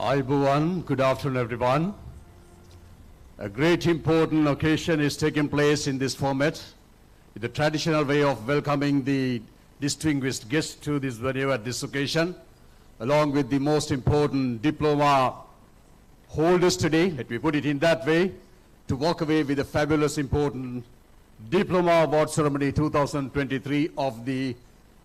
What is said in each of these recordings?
Ayubowan, good afternoon everyone. A great important occasion is taking place in this format, in the traditional way of welcoming the distinguished guests to this venue at this occasion, along with the most important diploma holders today, let me put it in that way, to walk away with a fabulous important Diploma Award Ceremony 2023 of the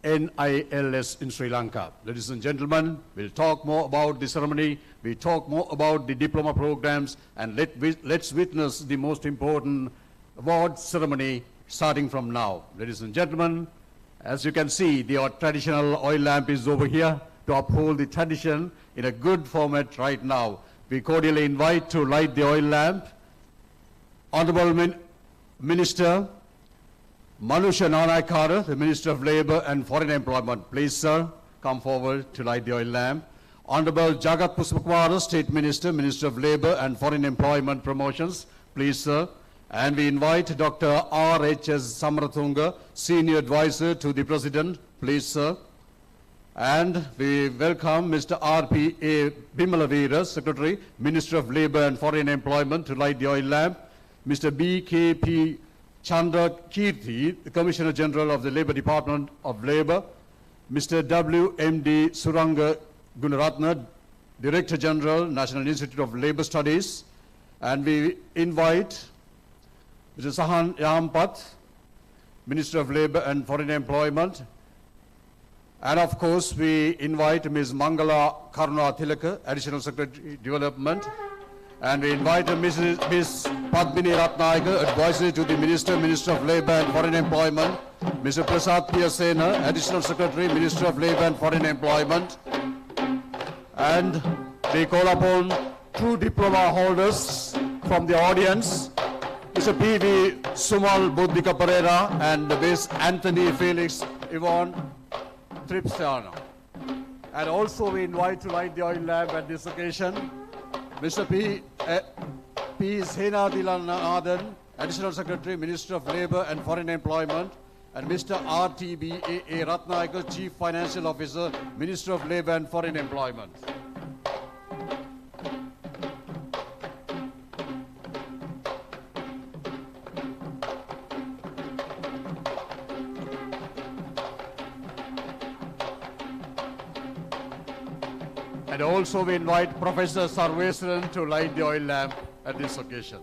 NILS in Sri Lanka. Ladies and gentlemen, we'll talk more about the ceremony, we'll talk more about the diploma programs, and let's witness the most important award ceremony starting from now. Ladies and gentlemen, as you can see, the traditional oil lamp is over here to uphold the tradition in a good format right now. We cordially invite to light the oil lamp Honorable Minister Manusha Nanaikara, the Minister of Labour and Foreign Employment. Please, sir, come forward to light the oil lamp. Honorable Jagat Puspakumara, State Minister, Minister of Labour and Foreign Employment Promotions. Please, sir. And we invite Dr. R.H.S. Samarathunga, Senior Advisor to the President. Please, sir. And we welcome Mr. R.P.A. Bimalavira, Secretary, Minister of Labour and Foreign Employment, to light the oil lamp. Mr. B.K.P. Chandra Kirti, the Commissioner General of the Labour Department of Labour, Mr. W.M.D. Suranga Gunaratna, Director General, National Institute of Labour Studies, and we invite Mr. Sahan Yampat, Minister of Labour and Foreign Employment, and of course we invite Ms. Mangala Karuna Tilaka, Additional Secretary Development, and we invite Ms. Padmini Ratnayaka, Advisor to the Minister of Labour and Foreign Employment, Mr. Prasad Piyasena, Additional Secretary, Minister of Labour and Foreign Employment, and we call upon two diploma holders from the audience, Mr. P.V. Sumal Buddhika Pereira and Ms. Anthony Felix Yvonne Tripsiano. And also we invite to light the oil lamp at this occasion, Mr. P. Sena Dilanathan, Additional Secretary, Minister of Labour and Foreign Employment, and Mr. R.T.B.A. Ratnayaka, Chief Financial Officer, Minister of Labour and Foreign Employment. And also we invite Professor Sarveswaran to light the oil lamp at this occasion.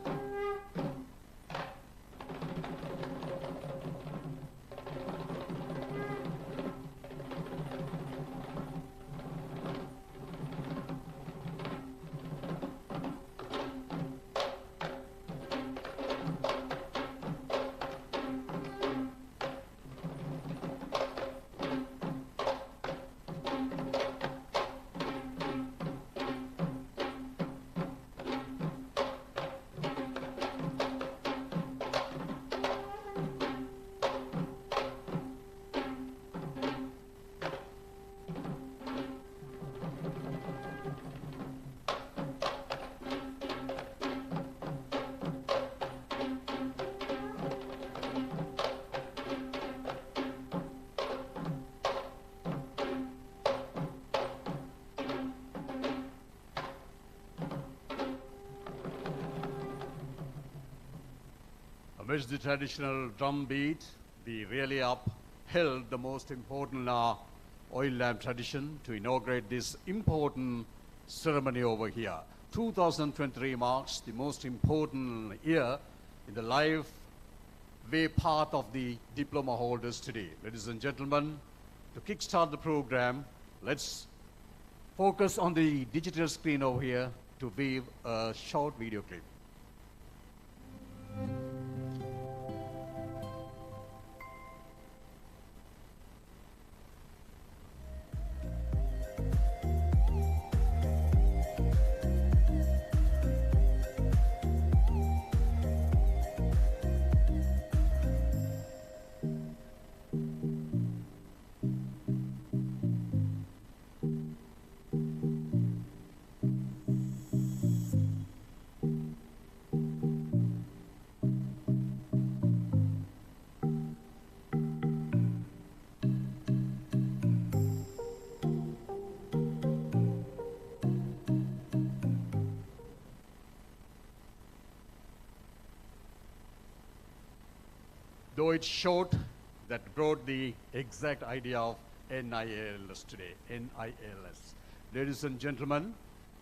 Amidst the traditional drum beat, we really upheld the most important oil lamp tradition to inaugurate this important ceremony over here. 2023 marks the most important year in the life way path of the diploma holders today. Ladies and gentlemen, to kickstart the program, let's focus on the digital screen over here to view a short video clip. though it's short, that brought the exact idea of NILS today, NILS. Ladies and gentlemen,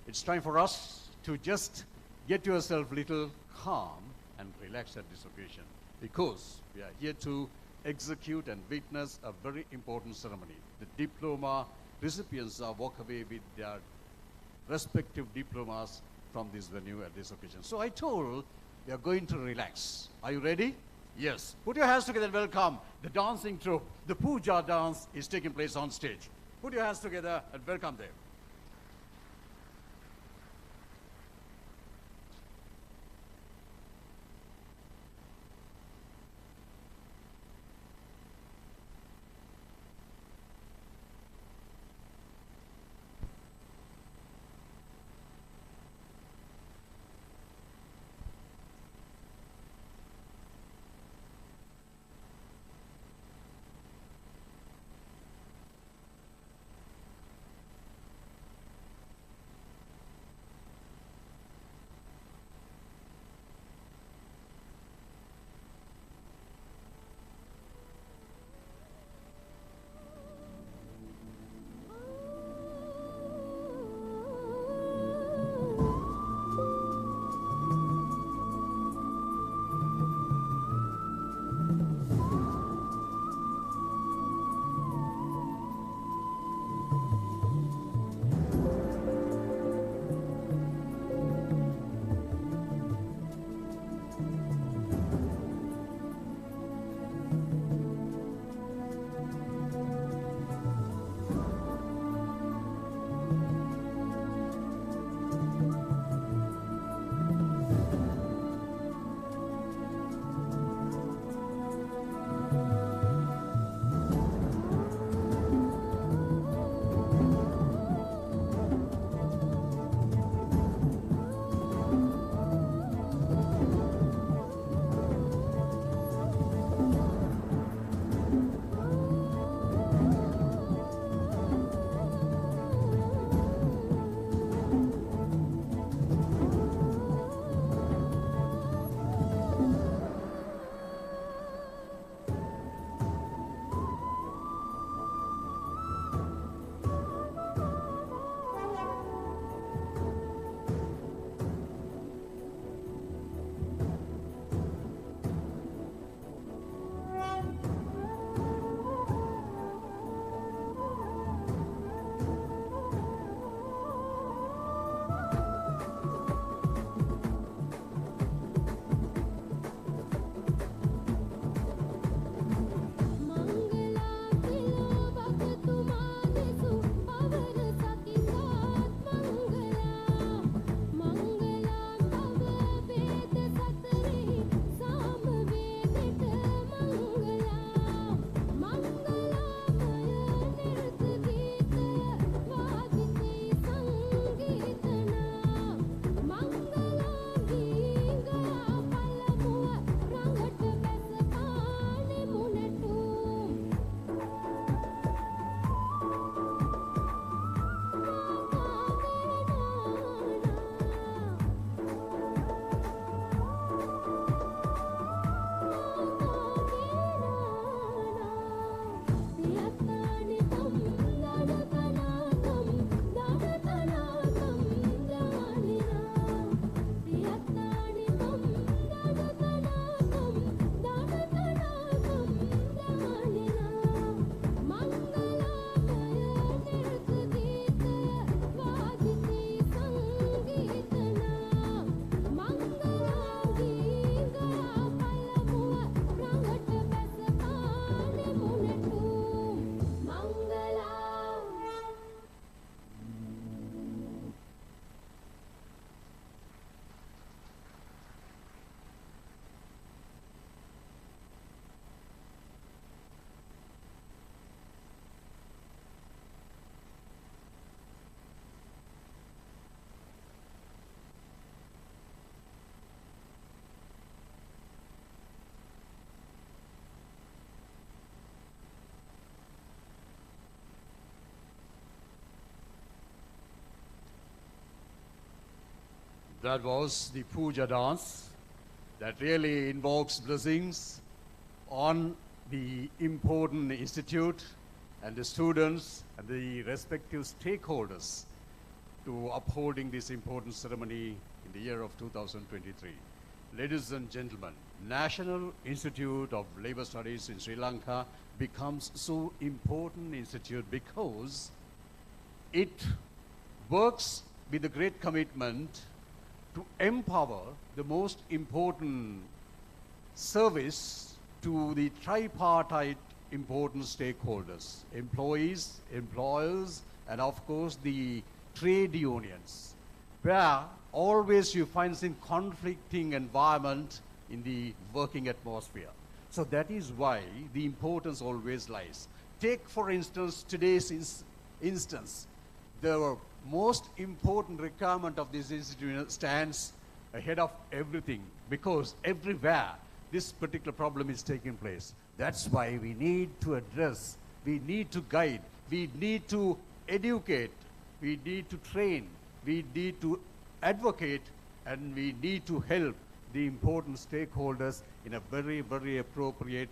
it's time for us to just get yourself a little calm and relax at this occasion, because we are here to execute and witness a very important ceremony. The diploma recipients are walk away with their respective diplomas from this venue at this occasion. So I told we are going to relax. Are you ready? Yes. Put your hands together and welcome the dancing troupe. The Puja dance is taking place on stage. Put your hands together and welcome them. That was the puja dance that really invokes blessings on the important institute and the students and the respective stakeholders to upholding this important ceremony in the year of 2023. Ladies and gentlemen, National Institute of Labour Studies in Sri Lanka becomes so important institute because it works with a great commitment to empower the most important service to the tripartite important stakeholders, employees, employers, and of course the trade unions, where always you find some conflicting environment in the working atmosphere. So that is why the importance always lies. Take for instance today's instance, the most important requirement of this institution stands ahead of everything because everywhere this particular problem is taking place. That's why we need to address, we need to guide, we need to educate, we need to train, we need to advocate, and we need to help the important stakeholders in a very, very appropriate,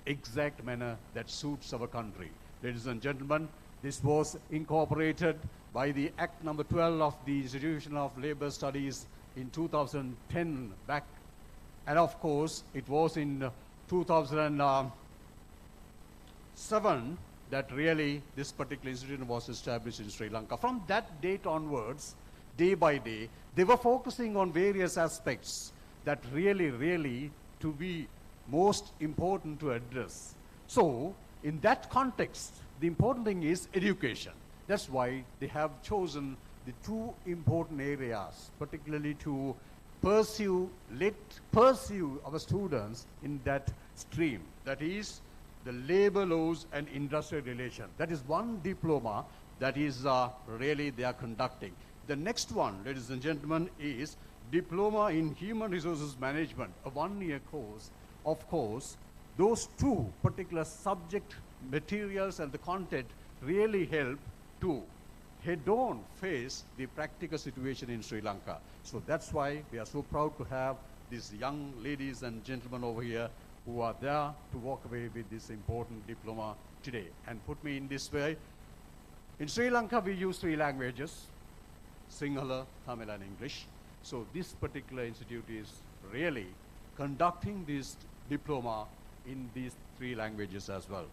exact manner that suits our country. Ladies and gentlemen, this was incorporated by the Act number 12 of the Institution of Labour Studies in 2010 back. And of course, it was in 2007 that really this particular institution was established in Sri Lanka. From that date onwards, day by day, they were focusing on various aspects that really to be most important to address. So, in that context, the important thing is education. That's why they have chosen the two important areas, particularly to pursue our students in that stream. That is the labor laws and industrial relations. That is one diploma that is really they are conducting. The next one, ladies and gentlemen, is Diploma in Human Resources Management, a one-year course. Of course, those two particular subject materials and the content really help to head-on face the practical situation in Sri Lanka. So that's why we are so proud to have these young ladies and gentlemen over here who are there to walk away with this important diploma today. And put me in this way, in Sri Lanka we use three languages, Sinhala, Tamil and English. So this particular institute is really conducting this diploma in these three languages as well.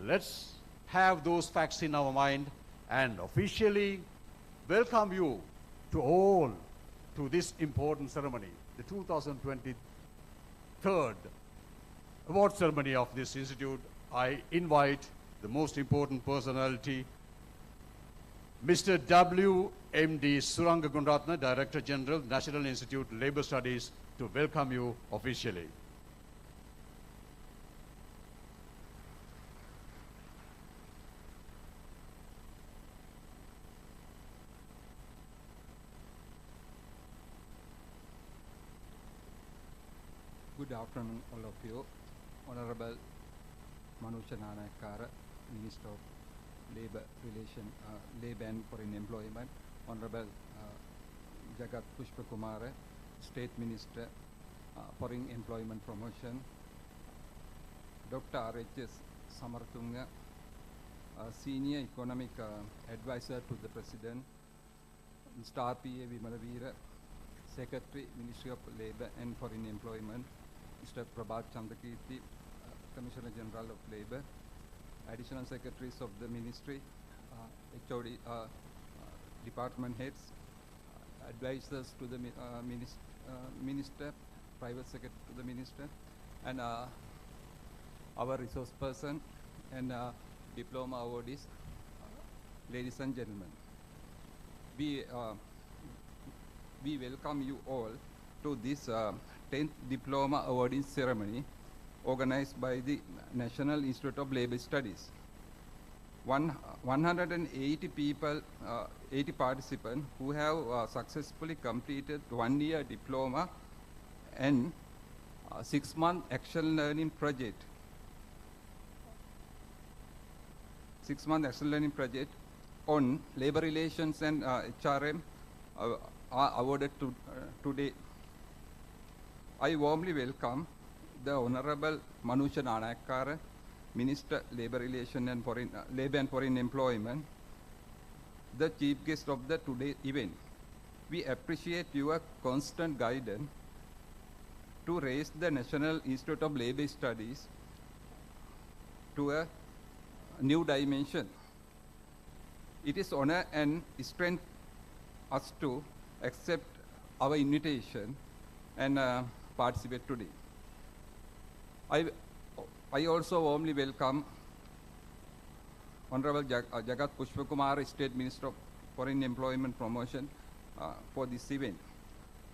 Let's have those facts in our mind and officially welcome you to all to this important ceremony, the 2023rd award ceremony of this institute. I invite the most important personality, Mr. W.M.D. Suranga Gunratna, Director General, National Institute Labour Studies, to welcome you officially. Good afternoon, all of you. Honorable Manusha Nanakara, Minister of Labour and Foreign Employment, Honorable Jagat Pushpakumara, State Minister, Foreign Employment Promotion, Dr. R.H.S. Samarthunga, Senior Economic Advisor to the President, Mr. R.P.A. Vimalavira, Secretary, Ministry of Labour and Foreign Employment, Mr. Prabhat Chandrakirti, Commissioner General of Labour, Additional Secretaries of the Ministry, HOD, Department Heads, Advisors to the Minister, Private Secretary to the Minister, and our resource person and diploma awardees, ladies and gentlemen. We welcome you all to this 10th Diploma Awarding Ceremony organized by the National Institute of Labour Studies. 180 people, 80 participants who have successfully completed 1-year diploma and 6-month action learning project. 6-month action learning project on labor relations and HRM are awarded today. I warmly welcome the Honorable Manusha Nanakara, Minister, Labour and Foreign Employment, the chief guest of the today event. We appreciate your constant guidance to raise the National Institute of Labour Studies to a new dimension. It is honor and strength us to accept our invitation and participate today. I also warmly welcome Honorable Jagat Pushpakumar, State Minister of Foreign Employment Promotion for this event.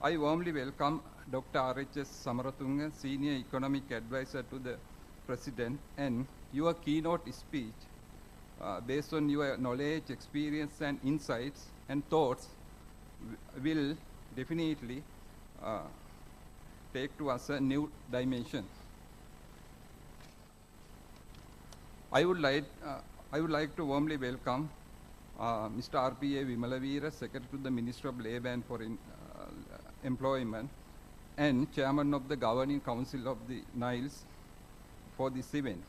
I warmly welcome Dr. R.H.S. Samaratunga, Senior Economic Advisor to the President, and your keynote speech based on your knowledge, experience and insights and thoughts will definitely take to us a new dimension. I would like to warmly welcome Mr. R.P.A. Vimalavira, Secretary to the Minister of Labour and Foreign Employment and Chairman of the Governing Council of the NILS for this event.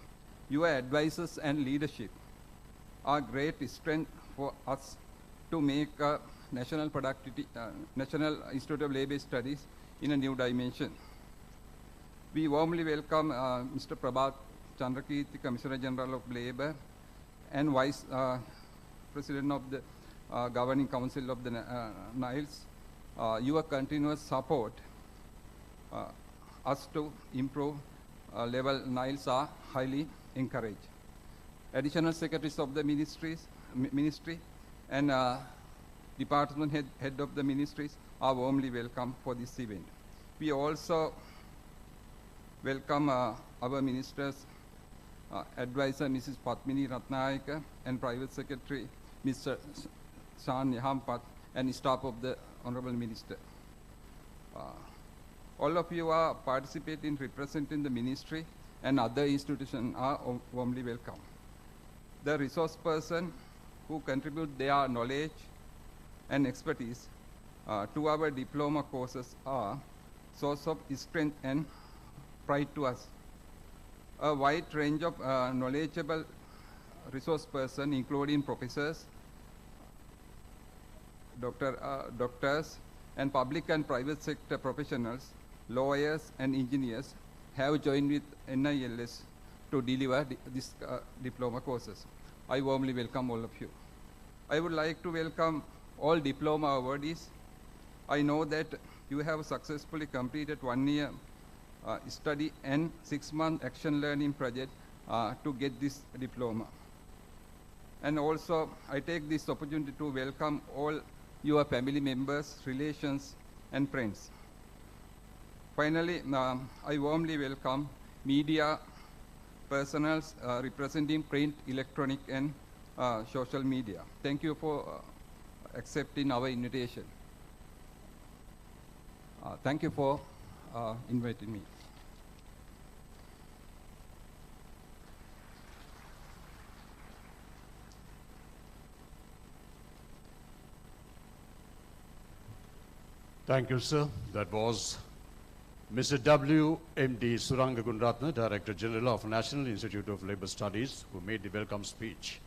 Your advices and leadership are great strength for us to make National Institute of Labour Studies in a new dimension. We warmly welcome Mr. Prabhat Chandrakirti, Commissioner General of Labour and Vice President of the Governing Council of the NILS. Your continuous support us to improve level NILS are highly encouraged. Additional secretaries of the ministry and department head of the ministries are warmly welcome for this event. We also welcome our ministers, advisor Mrs. Padmini Ratnayaka and private secretary Mr. Shan Yahampat and staff of the Honorable Minister. All of you are participating, representing the ministry and other institutions are warmly welcome. The resource person who contribute their knowledge and expertise to our diploma courses are source of strength and pride to us. A wide range of knowledgeable resource person, including professors, doctors, and public and private sector professionals, lawyers, and engineers have joined with NILS to deliver this diploma courses. I warmly welcome all of you. I would like to welcome all diploma awardees. I know that you have successfully completed 1 year study and 6-month action learning project to get this diploma. And also, I take this opportunity to welcome all your family members, relations, and friends. Finally, I warmly welcome media personals representing print, electronic, and social media. Thank you for accepting our invitation. Thank you for inviting me. Thank you, sir. That was Mr. W. M.D. Suranga Gunratna, Director General of National Institute of Labour Studies, who made the welcome speech.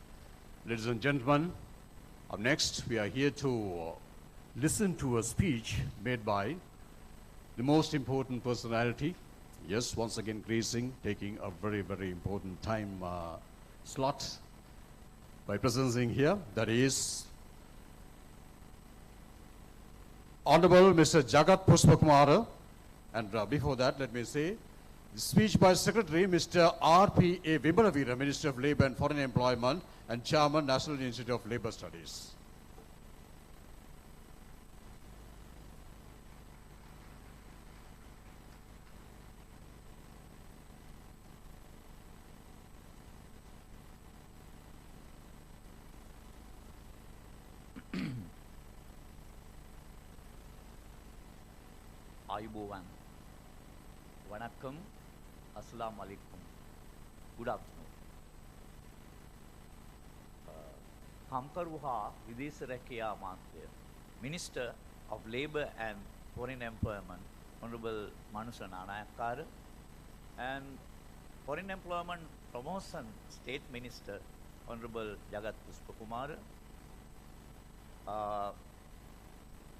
Ladies and gentlemen, up next, we are here to listen to a speech made by the most important personality. Yes, once again, taking a very, very important time slot by presenting here. That is Honorable Mr. Jagat Pushpakumar. And before that, let me say, the speech by Secretary Mr. R.P.A. Vimalavira, Minister of Labour and Foreign Employment and Chairman, National Institute of Labour Studies. Ayubowan. Vanakkam. Assalamu alaikum. Good afternoon. Kamkaru ha Videsha Rakhiya Amantyaya, Minister of Labour and Foreign Employment, Honorable Manusha Nanakara, and Foreign Employment Promotion State Minister, Honorable Jagat Pushpakumar,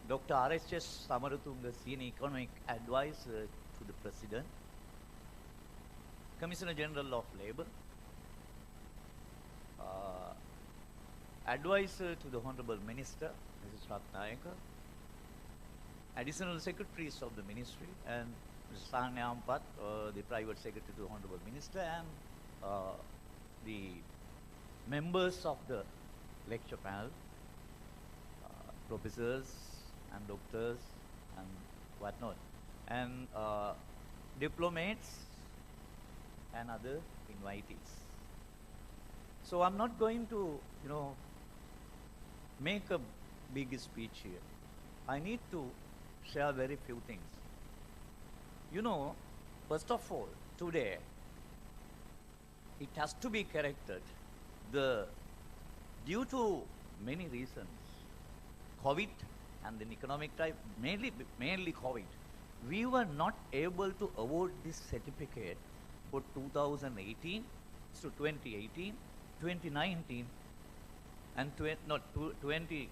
Dr. R.H.S. Samaratunga, Senior Economic Advisor to the President, Commissioner General of Labour, Advisor to the Honorable Minister, Mrs. Ratnayaka, Additional Secretaries of the Ministry, and Mr. Sanya Ampat, the Private Secretary to the Honorable Minister, and the members of the lecture panel, professors and doctors and whatnot, and diplomats and other invitees. So I'm not going to, make a big speech here. I need to share very few things. First of all, today, it has to be corrected. Due to many reasons, COVID and then economic type, mainly COVID, we were not able to award this certificate for 2018, so 2018, 2019, and 2019,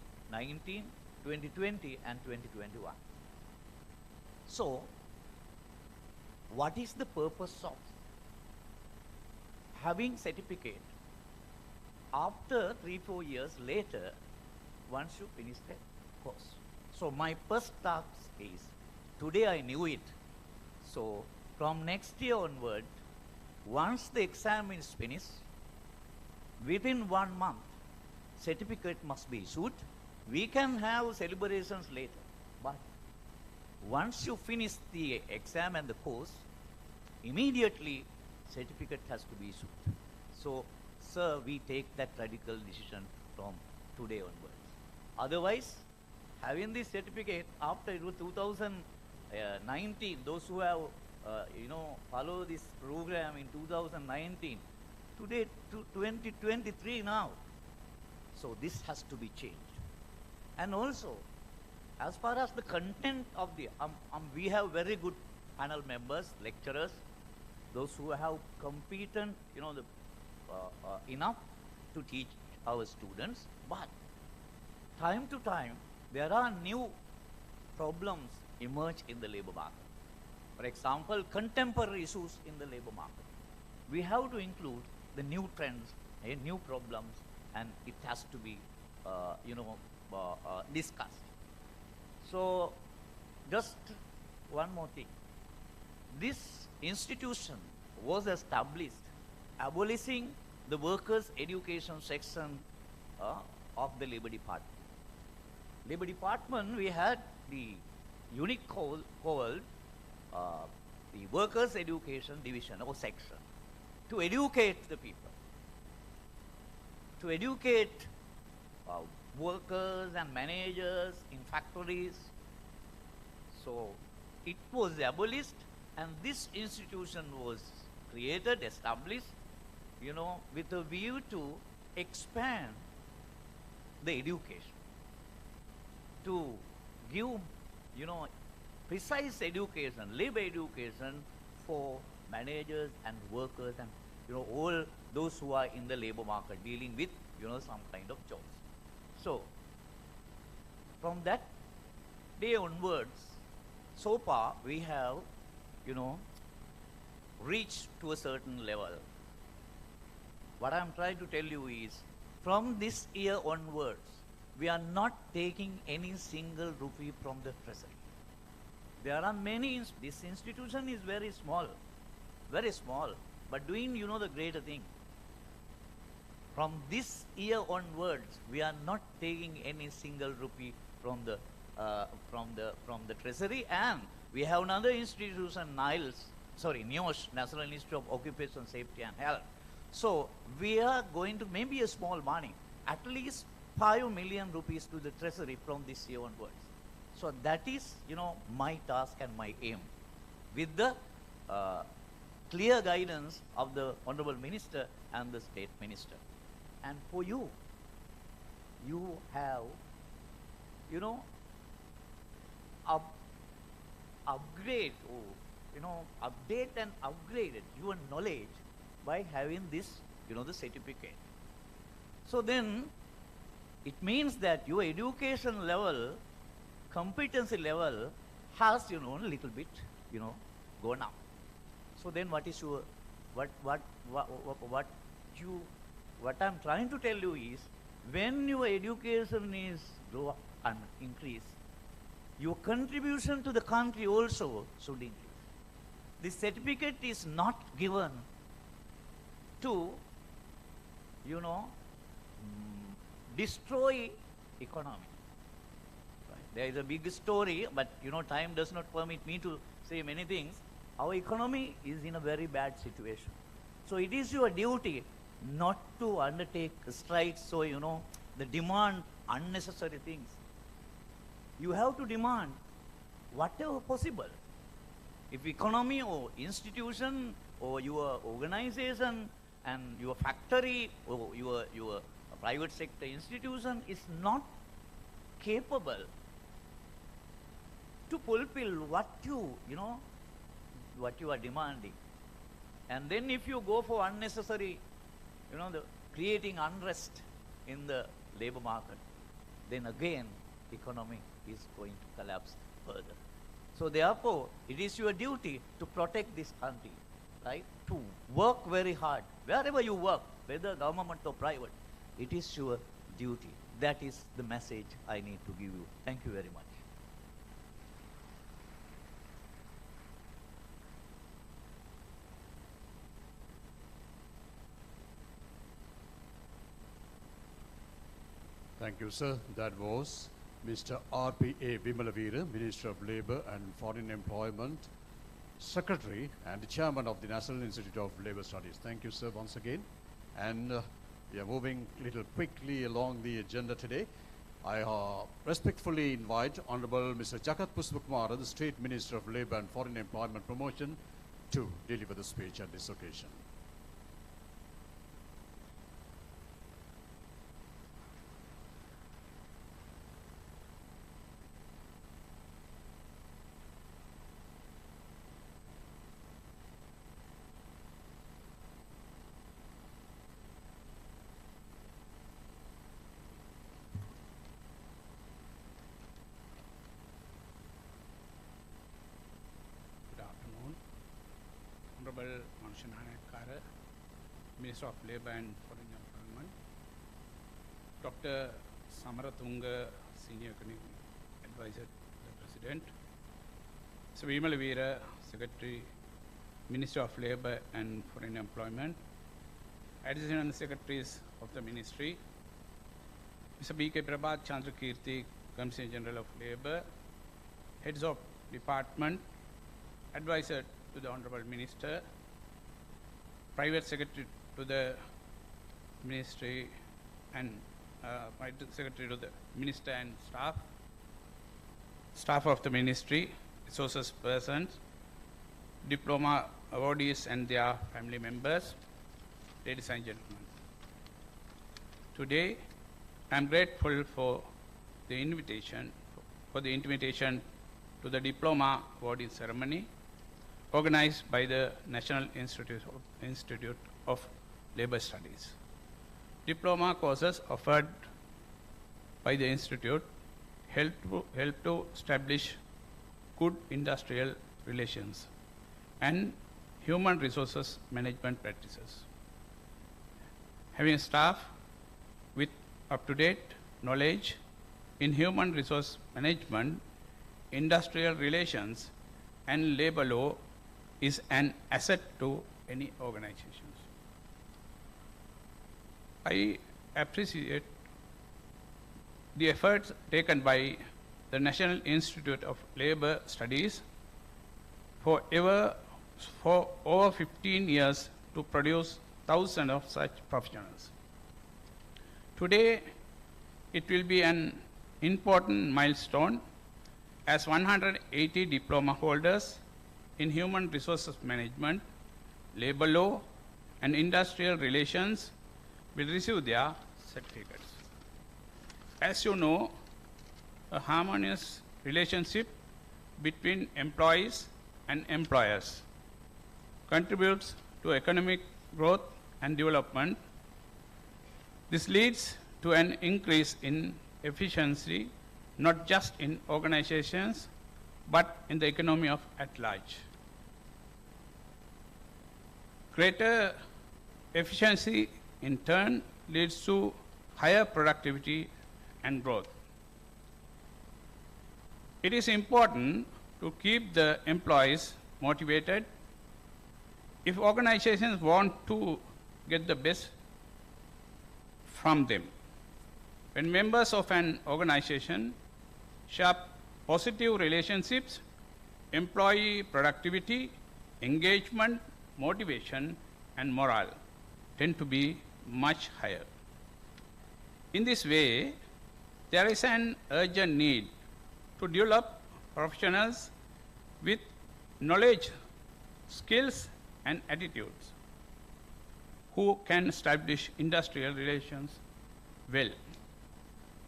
2020, and 2021. So, what is the purpose of having certificate after 3-4 years later once you finish the course? So my first task is, today I knew it, so from next year onward, once the exam is finished, within 1 month, certificate must be issued. We can have celebrations later, but once you finish the exam and the course, immediately certificate has to be issued. So, sir, we take that radical decision from today onwards. Otherwise, having this certificate after 2019, those who have follow this program in 2019, today to 2023 now. So this has to be changed. And also, as far as the content of the, we have very good panel members, lecturers, those who have competent, enough to teach our students. But time to time, there are new problems emerge in the labor market. For example, contemporary issues in the labor market. We have to include the new trends, new problems, and it has to be, discussed. So, just one more thing. This institution was established abolishing the workers' education section of the Labor Department. Labor Department, we had the unit called the Workers' Education Division or section to educate the people, to educate workers and managers in factories. So it was abolished, and this institution was created, established, with a view to expand the education, to give, precise education, labor education for managers and workers and, all those who are in the labor market dealing with, some kind of jobs. So, from that day onwards, so far we have, reached to a certain level. What I am trying to tell you is, from this year onwards, we are not taking any single rupee from the treasury. There are many, this institution is very small, but doing, the greater thing. From this year onwards, we are not taking any single rupee from the treasury, and we have another institution, NILS, National Institute of Occupation Safety and Health. So we are going to maybe a small money, at least 5 million rupees to the treasury from this year onwards. So that is, my task and my aim, with the clear guidance of the Honorable Minister and the State Minister. And for you, you have, upgrade update and upgrade your knowledge by having this, the certificate. So then, it means that your education level, competency level has, a little bit, gone up. So then what is your, what I'm trying to tell you is, when your education is grow up and increase, your contribution to the country also should increase. This certificate is not given to, destroy economy. Right? There is a big story, but time does not permit me to say many things. Our economy is in a very bad situation. So it is your duty not to undertake strikes, so the demand unnecessary things. You have to demand whatever possible. If economy or institution or your organization and your factory or your private sector institution is not capable to fulfill what you are demanding, and then if you go for unnecessary, the creating unrest in the labor market, then again economy is going to collapse further. So therefore, it is your duty to protect this country, right? To work very hard. Wherever you work, whether government or private, it is your duty. That is the message I need to give you. Thank you very much. Thank you, sir. That was Mr. R.P.A. Vimalavira, Minister of Labour and Foreign Employment, Secretary and the Chairman of the National Institute of Labour Studies. Thank you, sir, once again. And we are moving a little quickly along the agenda today. I respectfully invite Honorable Mr. Jagat Pushpakumara, the State Minister of Labour and Foreign Employment Promotion, to deliver the speech at this occasion. Honorable Manshananakara, Minister of Labour and Foreign Employment, Dr. Samaratunga, Senior Economic Advisor to the President, Mr. Vimalavira, Secretary, Minister of Labour and Foreign Employment, Additional Secretaries of the Ministry, Mr. B.K. Prabhat Chandrakirti, Commissioner General of Labour, Heads of Department, Advisor to the Honorable Minister, Private Secretary to the Ministry and Private Secretary to the Minister and staff of the Ministry, resources persons, Diploma awardees and their family members, ladies and gentlemen. Today, I am grateful for the invitation to the Diploma awarding ceremony organized by the National Institute of Labour Studies. Diploma courses offered by the Institute help to establish good industrial relations and human resources management practices. Having staff with up-to-date knowledge in human resource management, industrial relations, and labor law is an asset to any organizations. I appreciate the efforts taken by the National Institute of Labour Studies for over 15 years to produce thousands of such professionals. Today, it will be an important milestone as 180 diploma holders in human resources management, labor law, and industrial relations will receive their certificates. As you know, a harmonious relationship between employees and employers, contributes to economic growth and development. This leads to an increase in efficiency, not just in organizations, but in the economy at large. Greater efficiency, in turn, leads to higher productivity and growth. It is important to keep the employees motivated. If organizations want to get the best from them, when members of an organization share positive relationships, employee productivity, engagement, motivation, and morale tend to be much higher. In this way, there is an urgent need to develop professionals with knowledge, skills, and attitudes who can establish industrial relations well.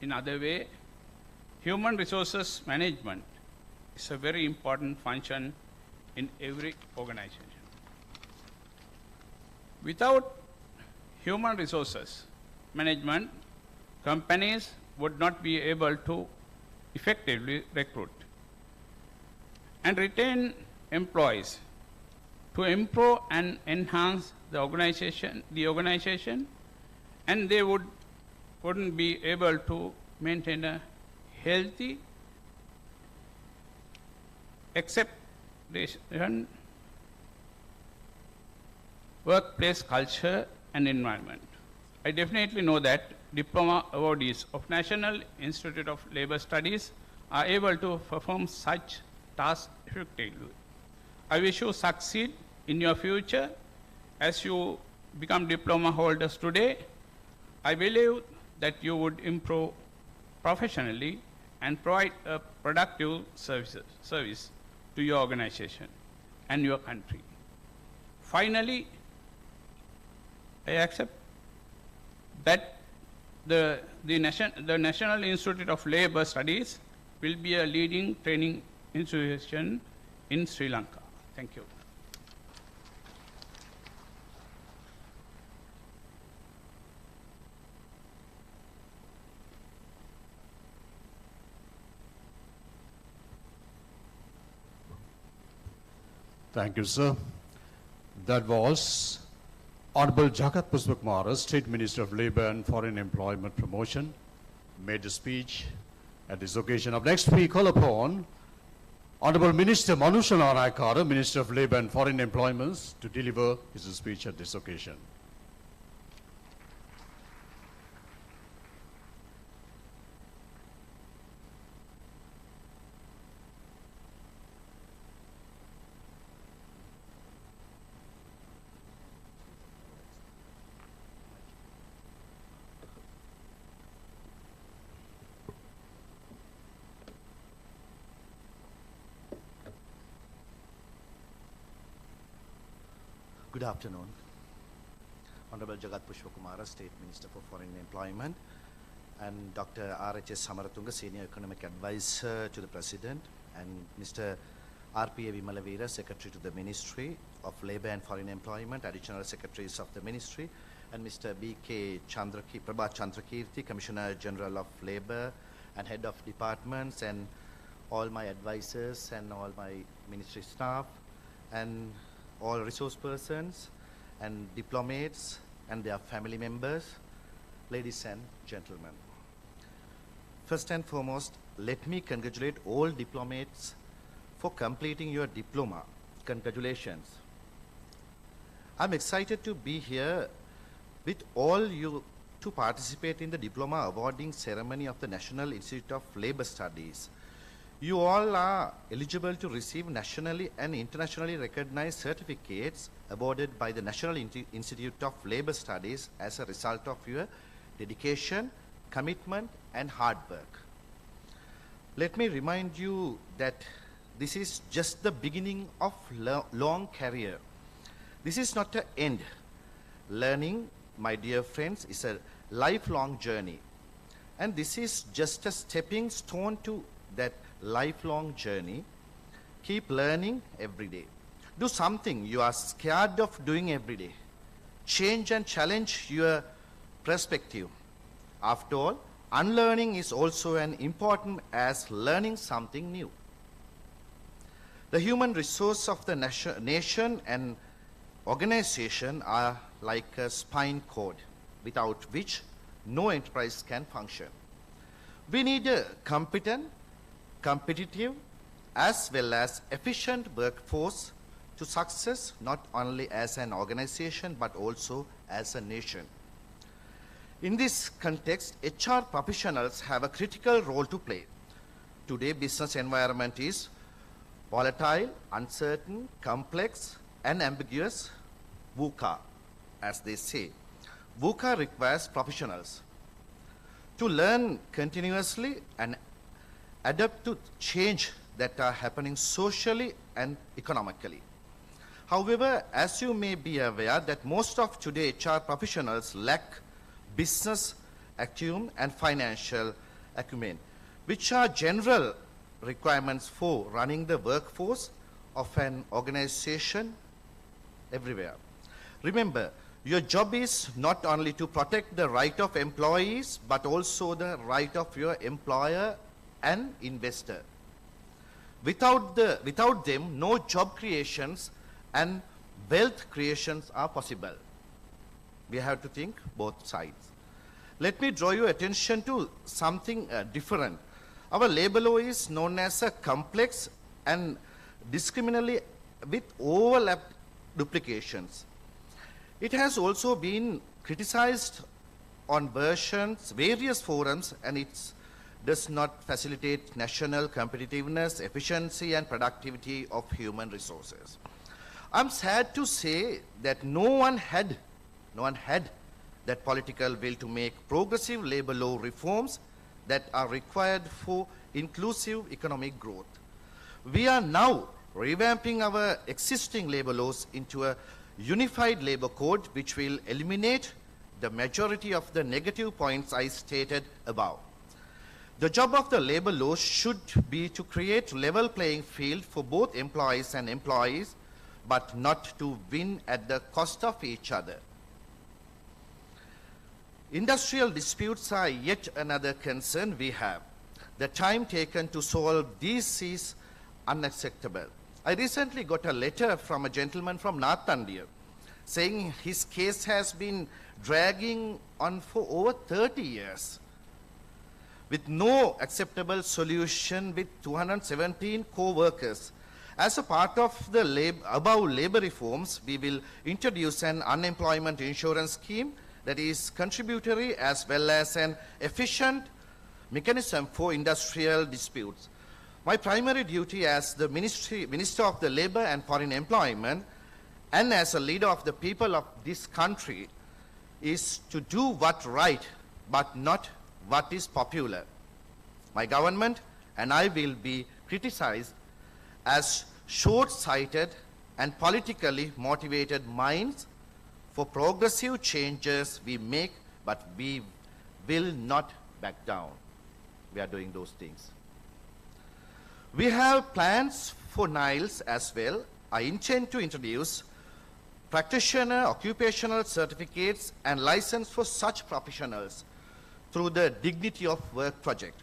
In other way, human resources management is a very important function in every organization. Without human resources management, companies would not be able to effectively recruit and retain employees to improve and enhance the organization, and they wouldn't be able to maintain a healthy acceptation, workplace culture and environment. I definitely know that diploma awardees of National Institute of Labour Studies are able to perform such tasks effectively. I wish you succeed in your future as you become diploma holders today. I believe that you would improve professionally and provide a productive service to your organization and your country. Finally, I accept that the National Institute of Labour Studies will be a leading training institution in Sri Lanka. Thank you. Thank you, sir. That was Honorable Jagat Pushpakumara, State Minister of Labour and Foreign Employment Promotion, made a speech at this occasion. Up next, we call upon Honorable Minister Manusha Naraikara, Minister of Labour and Foreign Employment, to deliver his speech at this occasion. Good afternoon. Honorable Jagat Pushpakumara, State Minister for Foreign Employment, and Dr. R.H.S. Samaratunga, Senior Economic Advisor to the President, and Mr. R.P.A. Vimalavira, Secretary to the Ministry of Labour and Foreign Employment, Additional Secretaries of the Ministry, and Mr. B.K. Prabhat Chandrakirti, Commissioner General of Labour and Head of Departments, and all my advisors and all my ministry staff, and all resource persons and diplomats and their family members, ladies and gentlemen. First and foremost, let me congratulate all diplomats for completing your diploma. Congratulations. I'm excited to be here with all you to participate in the diploma awarding ceremony of the National Institute of Labour Studies. You all are eligible to receive nationally and internationally recognized certificates awarded by the National Institute of Labour Studies as a result of your dedication, commitment, and hard work. Let me remind you that this is just the beginning of long career. This is not an end. Learning, my dear friends, is a lifelong journey. And this is just a stepping stone to that lifelong journey. Keep learning every day. Do something you are scared of doing every day. Change and challenge your perspective. After all, unlearning is also as important as learning something new. The human resource of the nation and organization are like a spine cord, without which no enterprise can function. We need a competent, competitive, as well as efficient workforce to success, not only as an organization but also as a nation. In this context, HR professionals have a critical role to play. Today, business environment is volatile, uncertain, complex, and ambiguous. VUCA, as they say. VUCA requires professionals to learn continuously and adapt to change that are happening socially and economically. However, as you may be aware that most of today HR professionals lack business acumen and financial acumen, which are general requirements for running the workforce of an organization everywhere. Remember, your job is not only to protect the right of employees, but also the right of your employer and investor. Without them, no job creations and wealth creations are possible. We have to think both sides. Let me draw your attention to something different. Our labor law is known as a complex and discriminatory with overlapped duplications. It has also been criticized on various forums, and it does not facilitate national competitiveness, efficiency, and productivity of human resources. I'm sad to say that no one had that political will to make progressive labor law reforms that are required for inclusive economic growth. We are now revamping our existing labor laws into a unified labor code which will eliminate the majority of the negative points I stated above. The job of the labor law should be to create level playing field for both employees and employees, but not to win at the cost of each other. Industrial disputes are yet another concern we have. The time taken to solve these is unacceptable. I recently got a letter from a gentleman from North India saying his case has been dragging on for over 30 years with no acceptable solution with 217 co-workers. As a part of the above labor reforms, we will introduce an unemployment insurance scheme that is contributory as well as an efficient mechanism for industrial disputes. My primary duty as the Minister of the Labour and Foreign Employment and as a leader of the people of this country is to do what's right but not what is popular. My government and I will be criticized as short-sighted and politically motivated minds for progressive changes we make, but we will not back down. We are doing those things. We have plans for NILS as well. I intend to introduce practitioner occupational certificates and license for such professionals through the Dignity of Work project,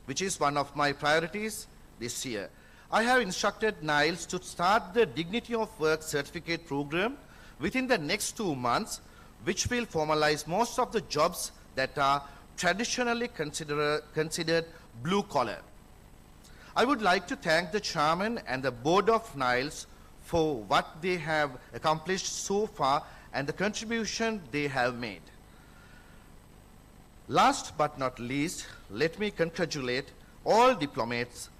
which is one of my priorities this year. I have instructed NILS to start the Dignity of Work certificate program within the next 2 months, which will formalize most of the jobs that are traditionally considered blue collar. I would like to thank the chairman and the board of NILS for what they have accomplished so far and the contribution they have made. Last but not least, let me congratulate all diplomats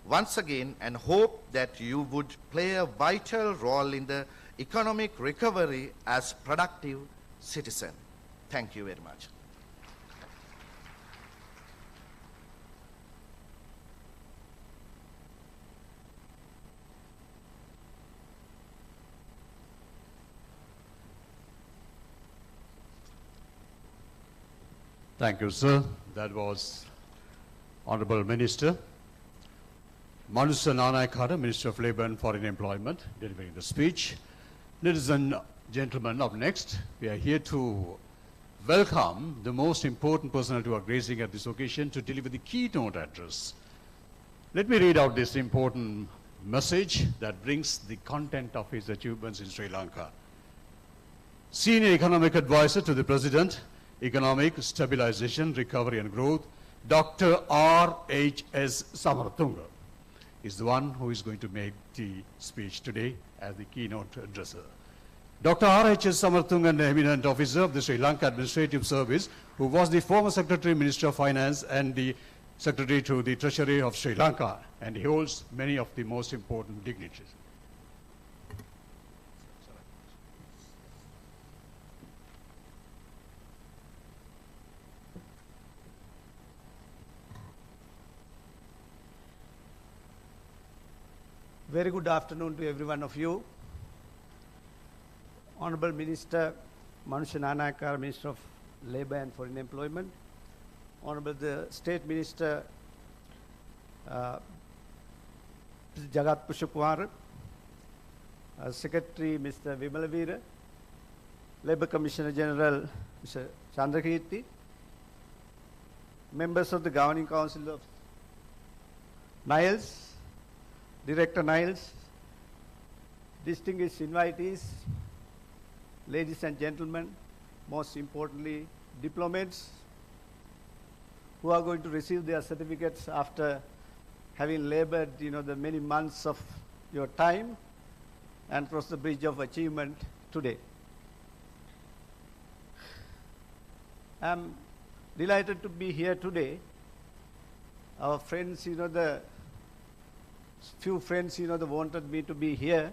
once again and hope that you would play a vital role in the economic recovery as productive citizens. Thank you very much. Thank you, sir. That was Honorable Minister. Manusa Nanaikara, Minister of Labour and Foreign Employment, delivering the speech. Ladies and gentlemen, up next, we are here to welcome the most important personality who are gracing at this occasion to deliver the keynote address. Let me read out this important message that brings the content of his achievements in Sri Lanka. Senior Economic Advisor to the President, Economic Stabilization, Recovery and Growth, Dr. R.H.S. Samaratunga is the one who is going to make the speech today as the keynote addresser. Dr. R.H.S. Samaratunga, an eminent officer of the Sri Lanka Administrative Service, who was the former Secretary, Minister of Finance and the Secretary to the Treasury of Sri Lanka, and he holds many of the most important dignities. Very good afternoon to every one of you. Honorable Minister Manusa Nanaikara, Minister of Labour and Foreign Employment, Honorable the State Minister Jagat Pushpakumar, Secretary Mr. Vimalavira, Labour Commissioner General Mr. Chandrakirti, members of the Governing Council of NILS, Director NILS, distinguished invitees, ladies and gentlemen, most importantly, diplomats who are going to receive their certificates after having labored, the many months of your time and crossed the bridge of achievement today. I'm delighted to be here today. Our friends, the few friends, they wanted me to be here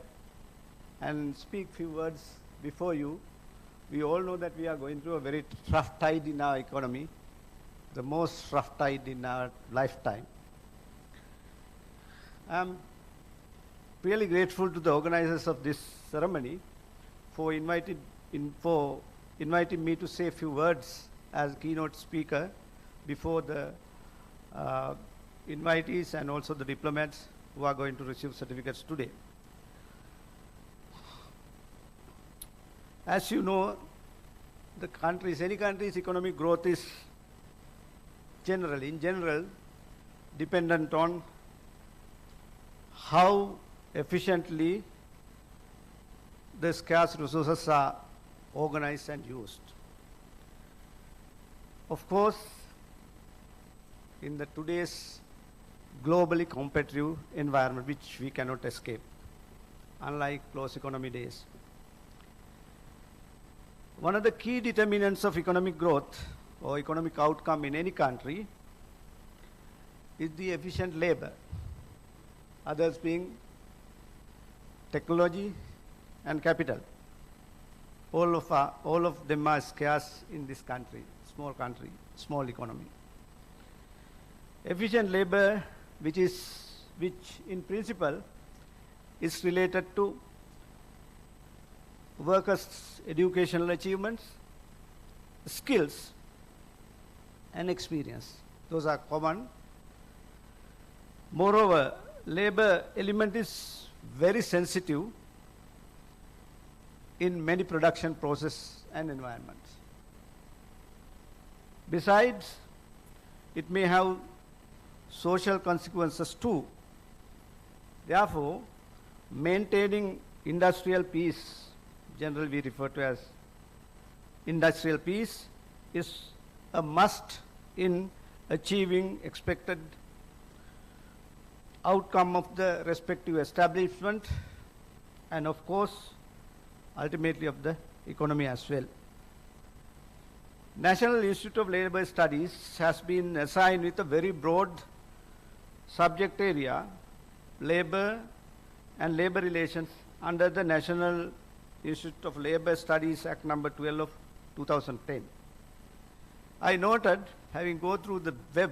and speak few words before you. We all know that we are going through a very rough tide in our economy, the most rough tide in our lifetime. I'm really grateful to the organizers of this ceremony for inviting me to say a few words as keynote speaker before the invitees and also the diplomats who are going to receive certificates today. As you know, any country's economic growth is in general, dependent on how efficiently the scarce resources are organized and used. Of course, in today's globally competitive environment, which we cannot escape, unlike closed economy days. One of the key determinants of economic growth or economic outcome in any country is the efficient labor, others being technology and capital. All of them are scarce in this country, small economy. Efficient labor, which in principle is related to workers' educational achievements, skills, and experience. Those are common. Moreover, labor element is very sensitive in many production process and environments. Besides, it may have social consequences too. Therefore, maintaining industrial peace, generally we refer to as industrial peace, is a must in achieving expected outcome of the respective establishment and of course ultimately of the economy as well. National Institute of Labour Studies has been assigned with a very broad subject area, labor and labor relations, under the National Institute of Labour Studies Act number 12 of 2010. I noted, having gone through the web,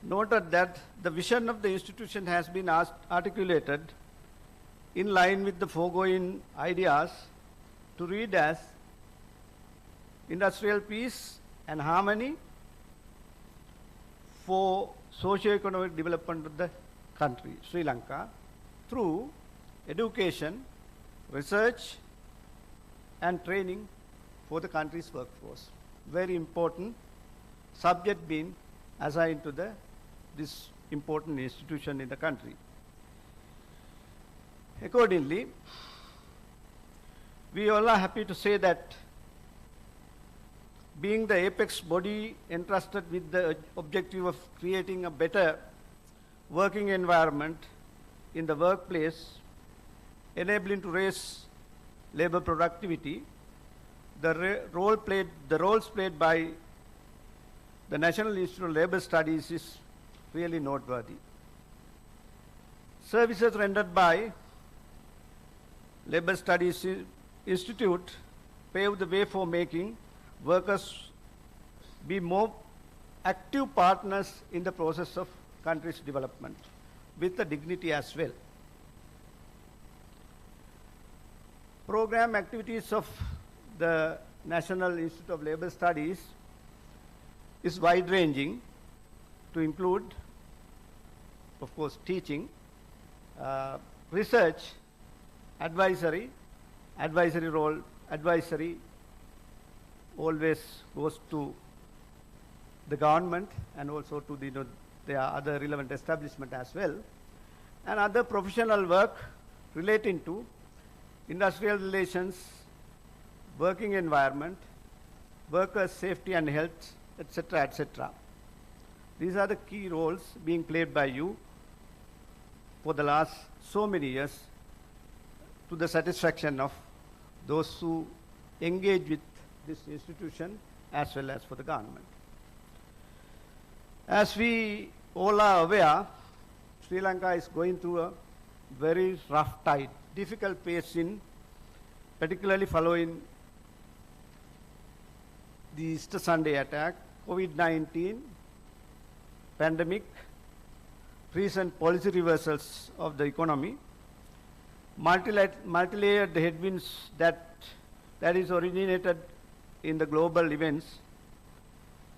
that the vision of the institution has been articulated in line with the foregoing ideas to read as industrial peace and harmony for socio-economic development of the country, Sri Lanka, through education, research, and training for the country's workforce. Very important subject being assigned to this important institution in the country. Accordingly, we all are happy to say that being the apex body entrusted with the objective of creating a better working environment in the workplace, enabling to raise labor productivity, the roles played by the National Institute of Labour Studies is really noteworthy. Services rendered by Labour Studies Institute pave the way for making workers be more active partners in the process of country's development with the dignity as well. Program activities of the National Institute of Labour Studies is wide-ranging to include, of course, teaching, research, advisory role, advisory always goes to the government and also to the, there are other relevant establishment as well, and other professional work relating to industrial relations, working environment, workers' safety and health, etc., etc. These are the key roles being played by you for the last so many years to the satisfaction of those who engage with this institution as well as for the government. As we all are aware, Sri Lanka is going through a very rough tide, difficult phase in, particularly following the Easter Sunday attack, COVID-19, pandemic, recent policy reversals of the economy, multi-layered headwinds that is originated in the global events,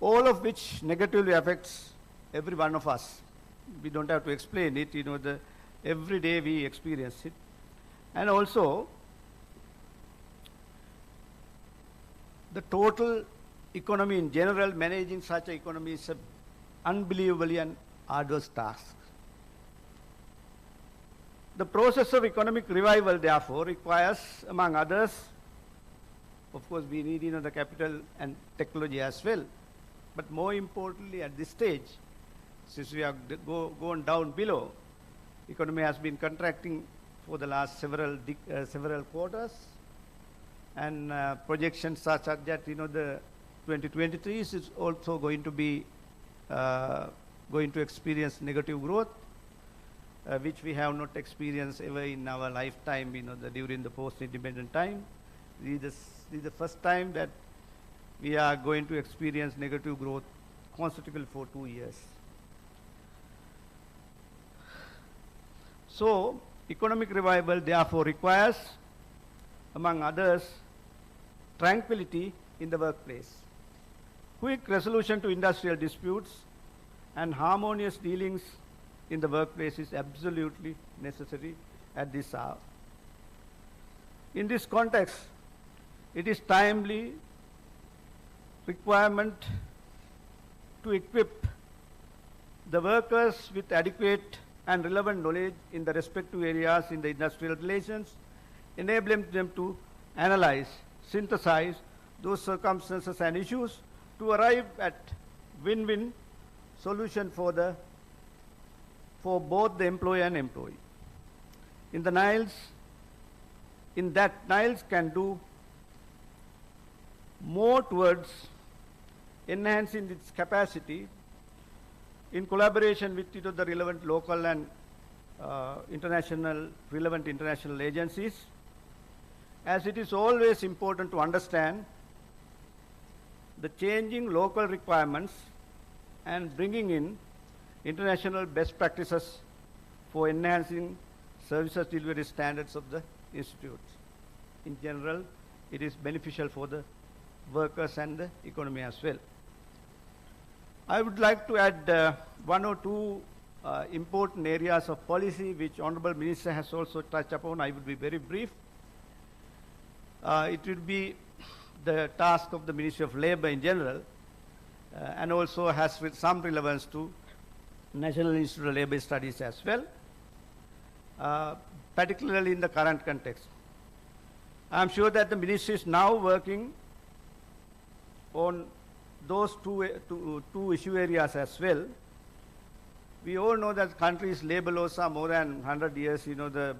all of which negatively affects every one of us. We don't have to explain it, every day we experience it. And also, the total economy in general, managing such an economy is an unbelievably and arduous task. The process of economic revival, therefore, requires, among others, of course, we need the capital and technology as well. But more importantly, at this stage, since we have gone down below, economy has been contracting for the last several quarters, and projections are such that the 2023 is also going to be going to experience negative growth, which we have not experienced ever in our lifetime, during the post-independent time. This is the first time that we are going to experience negative growth consecutively for 2 years. So, economic revival therefore requires, among others, tranquility in the workplace, quick resolution to industrial disputes, and harmonious dealings in the workplace is absolutely necessary at this hour. In this context, it is timely requirement to equip the workers with adequate and relevant knowledge in the respective areas in the industrial relations, enabling them to analyze, synthesize those circumstances and issues to arrive at win-win solution for both the employer and employee. In that NILS can do more towards enhancing its capacity in collaboration with the relevant local and relevant international agencies, as it is always important to understand the changing local requirements and bringing in international best practices for enhancing services delivery standards of the institute. In general, it is beneficial for the workers and the economy as well. I would like to add one or two important areas of policy which Honorable Minister has also touched upon. I would be very brief. It will be the task of the Ministry of Labour in general, and also has some relevance to National Institute of Labour Studies as well, particularly in the current context. I am sure that the Ministry is now working on those two issue areas as well. We all know that country's labour laws are more than 100 years,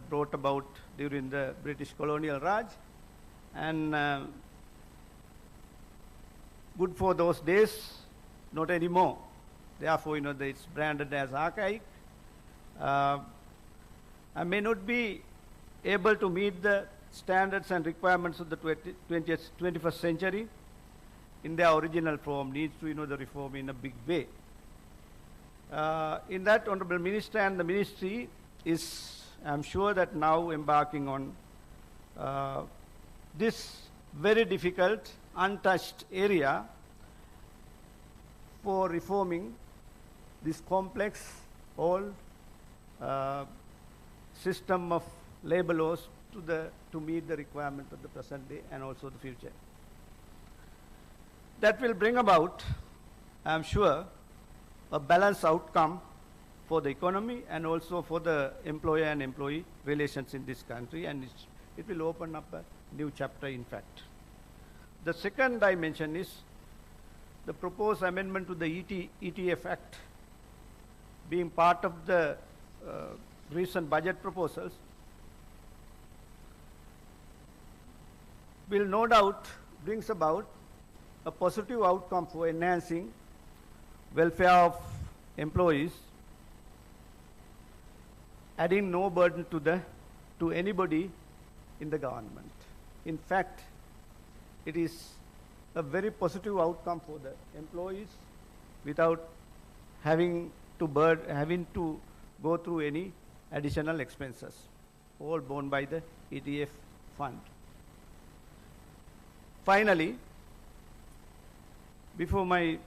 brought about during the British colonial Raj, and good for those days, not anymore. Therefore, it's branded as archaic. I may not be able to meet the standards and requirements of the 21st century in their original form, needs to, the reform in a big way. In that, Honorable Minister and the Ministry is, I'm sure that now embarking on this very difficult, untouched area for reforming this complex, old system of labour laws to meet the requirement of the present day and also the future. That will bring about, I'm sure, a balanced outcome for the economy and also for the employer and employee relations in this country, and it will open up a new chapter, in fact. The second dimension is the proposed amendment to the ETF Act. Being part of the recent budget proposals, will no doubt brings about a positive outcome for enhancing welfare of employees, adding no burden to anybody in the government. In fact, it is a very positive outcome for the employees without having to go through any additional expenses, all borne by the ETF fund. Finally, before my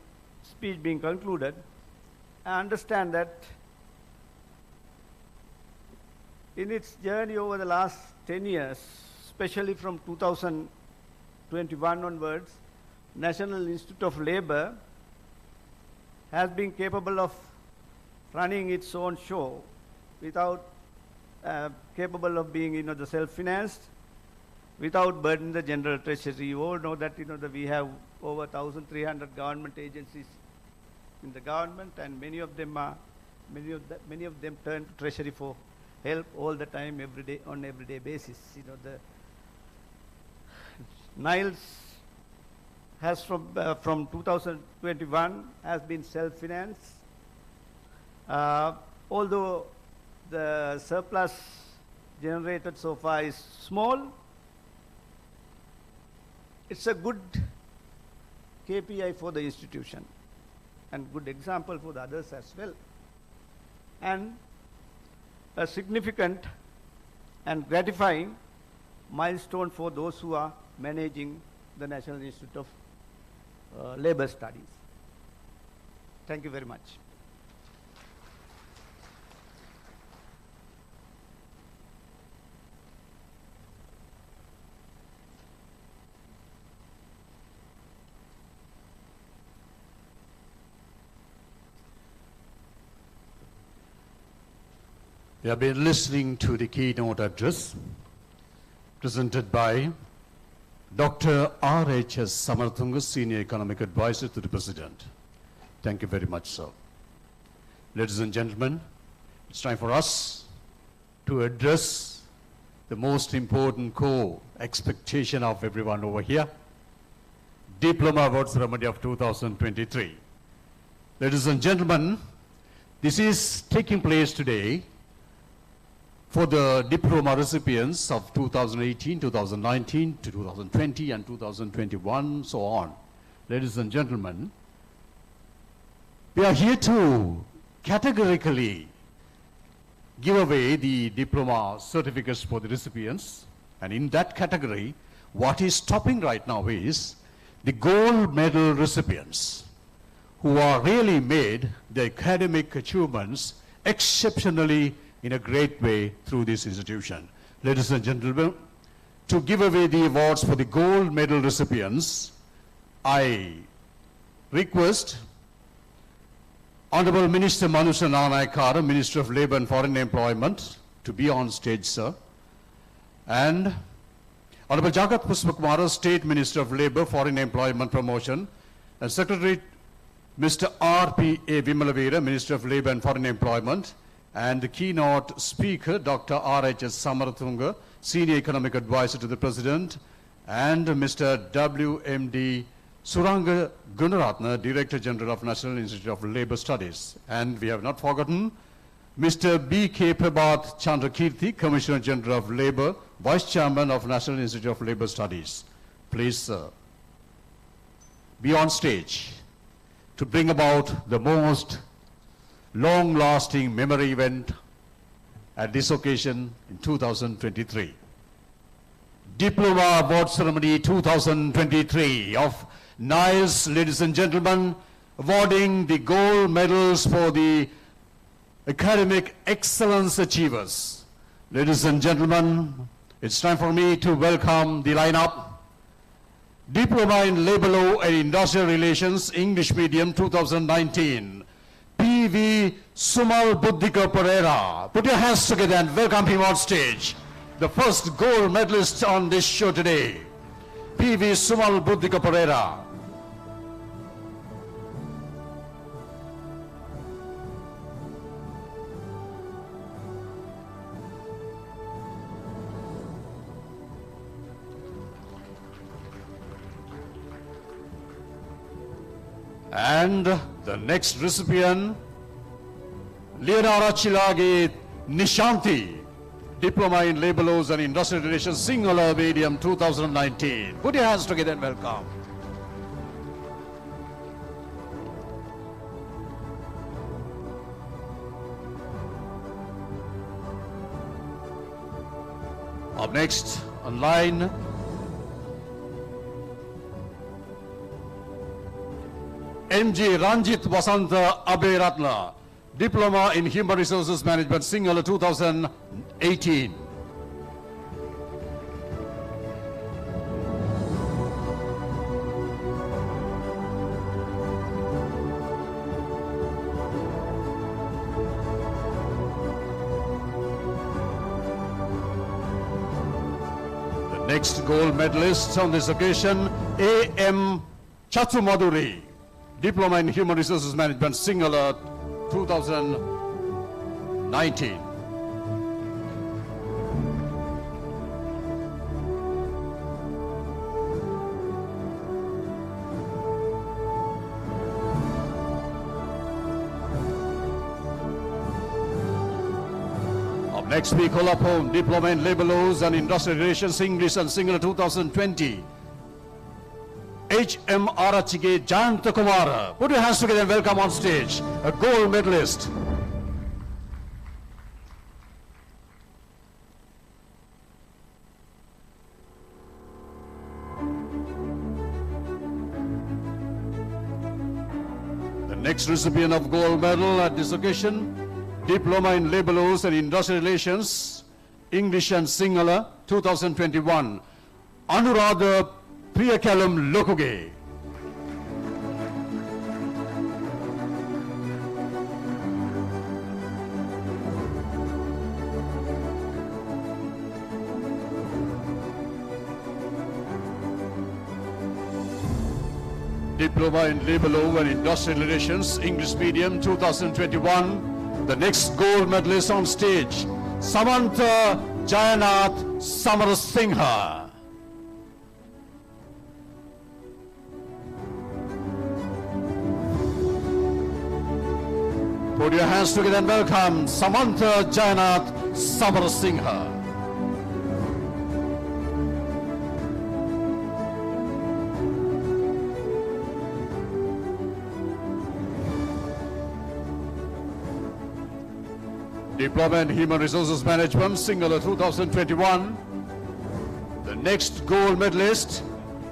speech being concluded, I understand that in its journey over the last 10 years, especially from 2021 onwards, National Institute of Labour has been capable of running its own show without capable of being, the self-financed, without burdening the general treasury. You all know that, that we have over 1,300 government agencies in the government, and many of them turn to treasury for help all the time, every day, on everyday basis. The NILS has from 2021 has been self-financed. Although the surplus generated so far is small, it's a good KPI for the institution and good example for the others as well, and a significant and gratifying milestone for those who are managing the National Institute of Labour Studies. Thank you very much. We have been listening to the keynote address presented by Dr. R.H.S. Samaratunga, Senior Economic Advisor to the President. Thank you very much, sir. Ladies and gentlemen, it's time for us to address the most important core expectation of everyone over here, Diploma Award Ceremony of 2023. Ladies and gentlemen, this is taking place today for the diploma recipients of 2018, 2019, to 2020 and 2021, so on. Ladies and gentlemen, we are here to categorically give away the diploma certificates for the recipients, and in that category, what is stopping right now is the gold medal recipients who are really made the academic achievements exceptionally in a great way through this institution. Ladies and gentlemen, to give away the awards for the gold medal recipients, I request Honorable Minister Manusha Nanayakkara, Minister of Labour and Foreign Employment, to be on stage, sir. And Honorable Jagat Pushpakumara, State Minister of Labour, Foreign Employment Promotion, and Secretary Mr. R.P.A. Vimalavira, Minister of Labour and Foreign Employment, and the keynote speaker, Dr. R.H.S. Samaratunga, Senior Economic Advisor to the President, and Mr. W.M.D. Suranga Gunaratna, Director General of National Institute of Labour Studies. And we have not forgotten Mr. B.K. Prabhat Chandrakirti, Commissioner General of Labour, Vice Chairman of National Institute of Labour Studies. Please, sir, be on stage to bring about the most long-lasting memory event at this occasion in 2023. Diploma Award Ceremony 2023 of NILS, ladies and gentlemen, awarding the gold medals for the academic excellence achievers. Ladies and gentlemen, it's time for me to welcome the lineup. Diploma in Labour Law and Industrial Relations, English Medium 2019. P.V. Sumal Buddhika Pereira. Put your hands together and welcome him on stage. The first gold medalist on this show today. P.V. Sumal Buddhika Pereira. And the next recipient, Leonara Chilagi Nishanti, Diploma in Labour Laws and Industrial Relations, Singular Medium 2019. Put your hands together and welcome. Up next, online, MG Ranjit Vasanta Abhiratna, Diploma in Human Resources Management, Singular 2018. The next gold medalist on this occasion, A.M. Chathumaduri, Diploma in Human Resources Management, Singular 2019. Up next, we call upon Diploma in Labour Laws and Industrial Relations, English and Singular 2020. H.M. Arachige Jantakumara. Put your hands together and welcome on stage a gold medalist. The next recipient of gold medal at this occasion, Diploma in Labour Laws and Industrial Relations, English and Singular 2021, Anuradha Priyakalam Lokuge. Diploma in Labour Law and Industrial Relations, English Medium 2021. The next gold medalist on stage, Samantha Jayanath Samarasingha. Put your hands together and welcome Samantha Jayanath Samarasingha. Diploma in Human Resources Management, Singular 2021. The next gold medalist,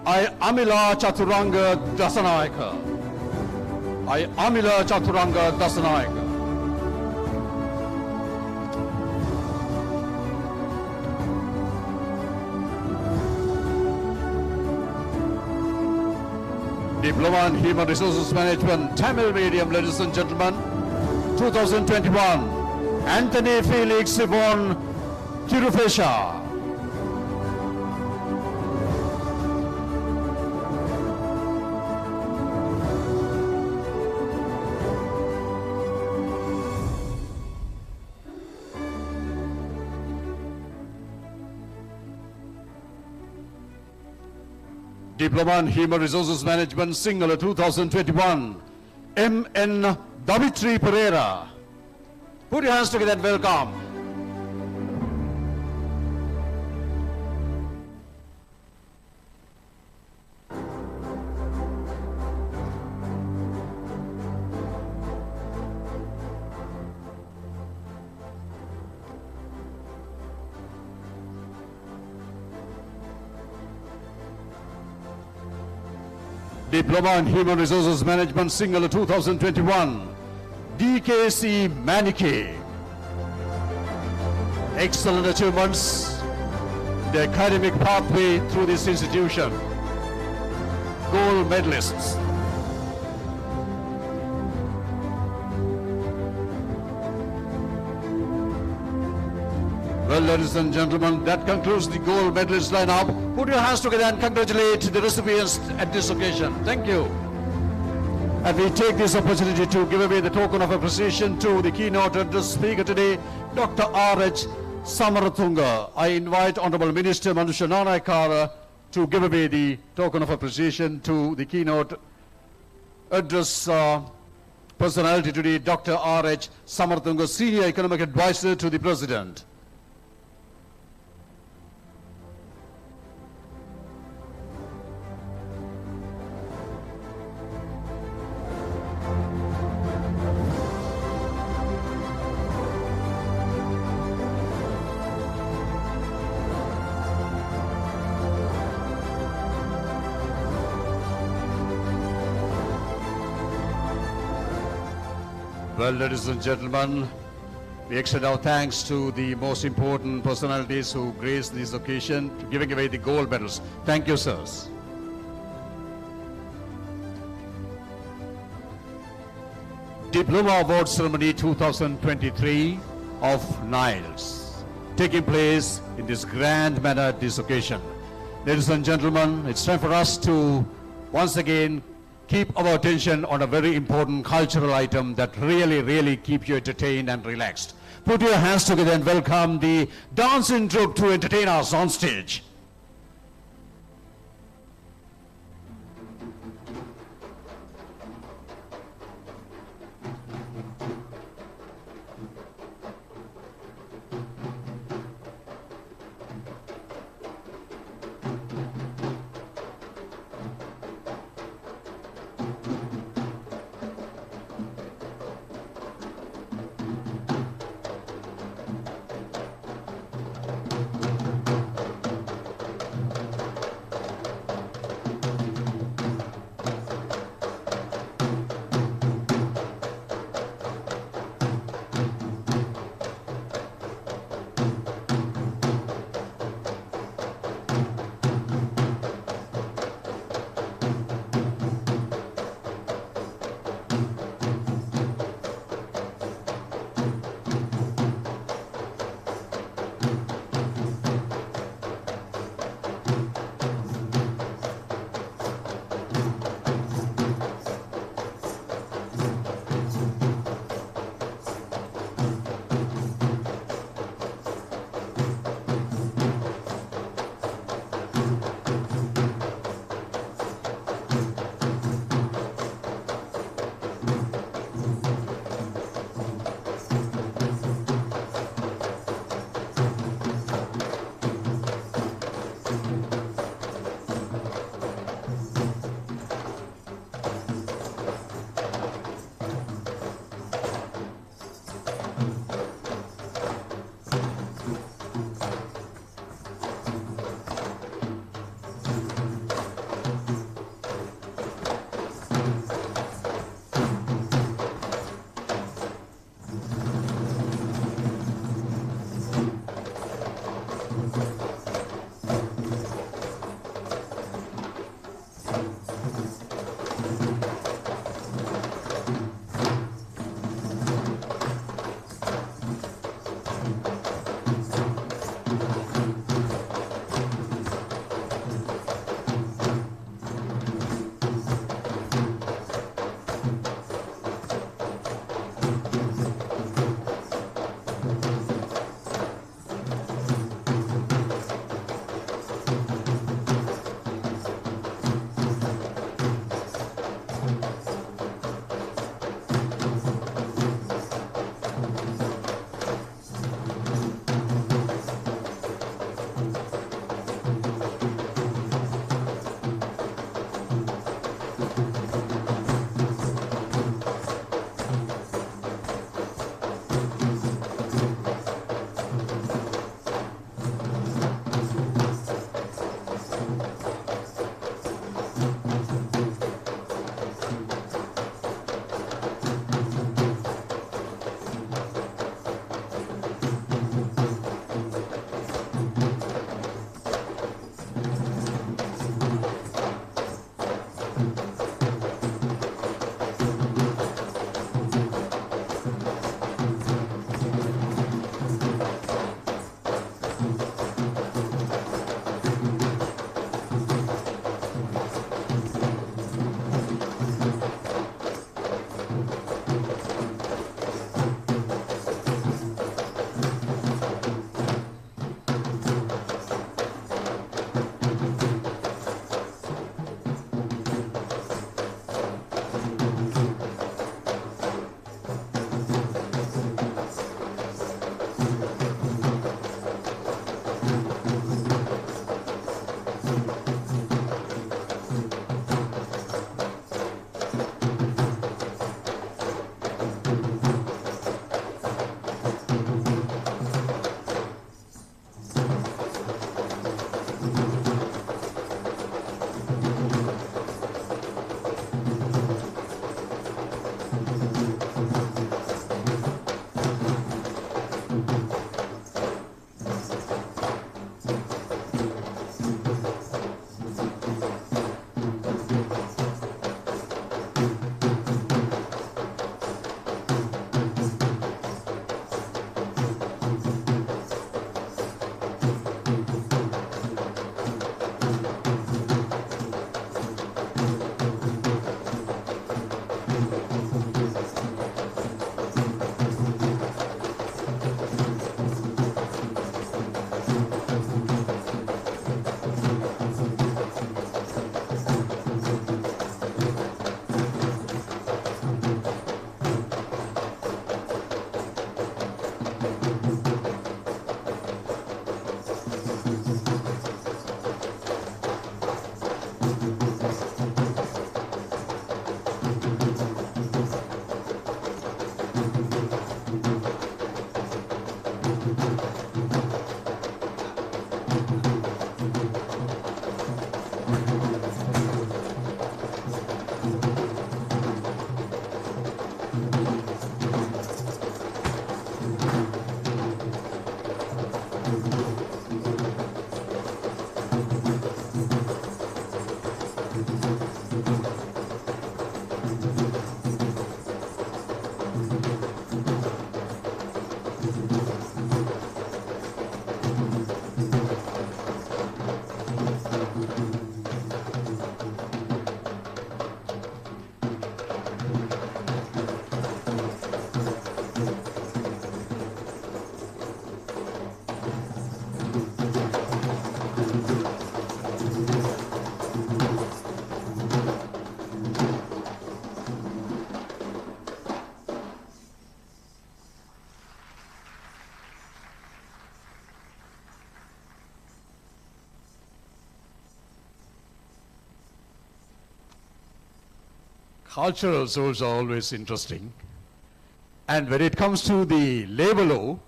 I. Amila Chaturanga Dasanayaka. I. Amila Chaturanga Dasanayaka. Diploma in Human Resources Management, Tamil medium, ladies and gentlemen, 2021, Anthony Felix Yvonne Kirufesha. Diploma in Human Resources Management, Singular 2021, M.N. Davitri Pereira. Put your hands together and welcome. Diploma in Human Resources Management, Singular 2021, DKC Manike. Excellent achievements, the academic pathway through this institution. Gold medalists. Well, ladies and gentlemen, that concludes the gold medalist lineup. Put your hands together and congratulate the recipients at this occasion. Thank you. And we take this opportunity to give away the token of appreciation to the keynote address speaker today, Dr. R.H. Samaratunga. I invite Honorable Minister Manusha Nanaikara to give away the token of appreciation to the keynote address personality today, Dr. R.H. Samaratunga, Senior Economic Advisor to the President. Well, ladies and gentlemen, we extend our thanks to the most important personalities who graced this occasion, to giving away the gold medals. Thank you, sirs. Diploma Award Ceremony 2023 of NILS, taking place in this grand manner at this occasion. Ladies and gentlemen, it's time for us to once again keep our attention on a very important cultural item that really keep you entertained and relaxed. Put your hands together and welcome the dancing troupe to entertain us on stage. Cultural souls are always interesting. And when it comes to the labor law,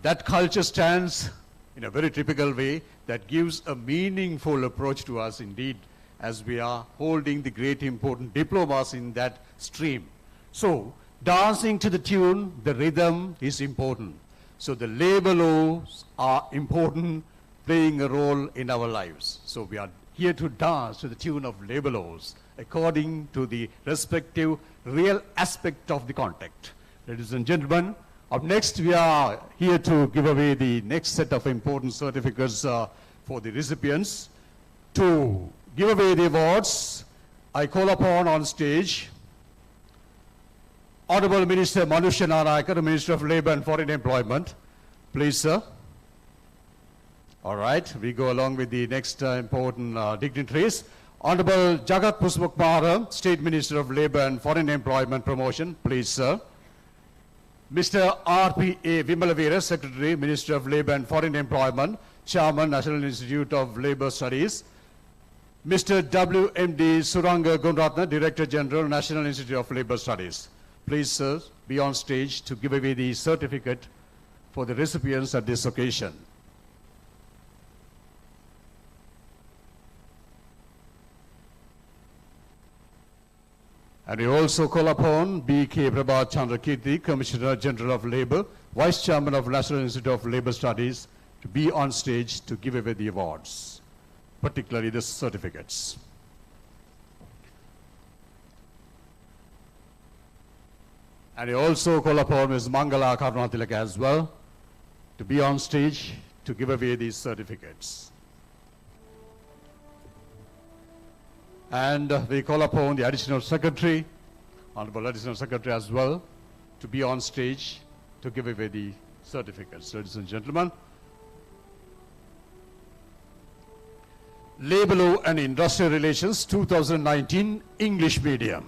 that culture stands in a very typical way that gives a meaningful approach to us indeed, as we are holding the great important diplomas in that stream. So, dancing to the tune, the rhythm is important. So the labor laws are important, playing a role in our lives. So we are here to dance to the tune of labor laws according to the respective real aspect of the context. Ladies and gentlemen, up next we are here to give away the next set of important certificates for the recipients. To give away the awards, I call upon on stage Honorable Minister Manusha Narayaka, the Minister of Labour and Foreign Employment. Please, sir. All right, we go along with the next important dignitaries. Honorable Jagat Pushpakumara, State Minister of Labour and Foreign Employment Promotion. Please, sir. Mr. R.P.A. Vimalavira, Secretary, Minister of Labour and Foreign Employment, Chairman, National Institute of Labour Studies. Mr. W.M.D. Suranga Gunratna, Director General, National Institute of Labour Studies. Please, sir, be on stage to give away the certificate for the recipients at this occasion. And we also call upon B.K. Prabhat Chandra Kirti, Commissioner General of Labour, Vice Chairman of National Institute of Labour Studies, to be on stage to give away the awards, particularly the certificates. And we also call upon Ms. Mangala Karunatilaka as well to be on stage to give away these certificates. And we call upon the Additional Secretary, Honorable Additional Secretary as well, to be on stage to give away the certificates. Ladies and gentlemen, Labour Law and Industrial Relations 2019 English Medium.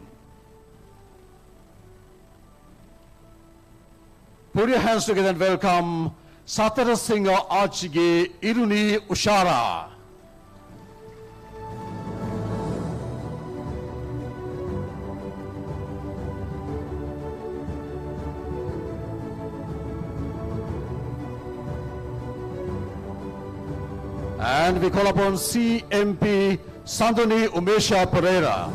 Put your hands together and welcome Satara Singha Archige Iruni Ushara. And we call upon CMP Sandoni Umesha Pereira.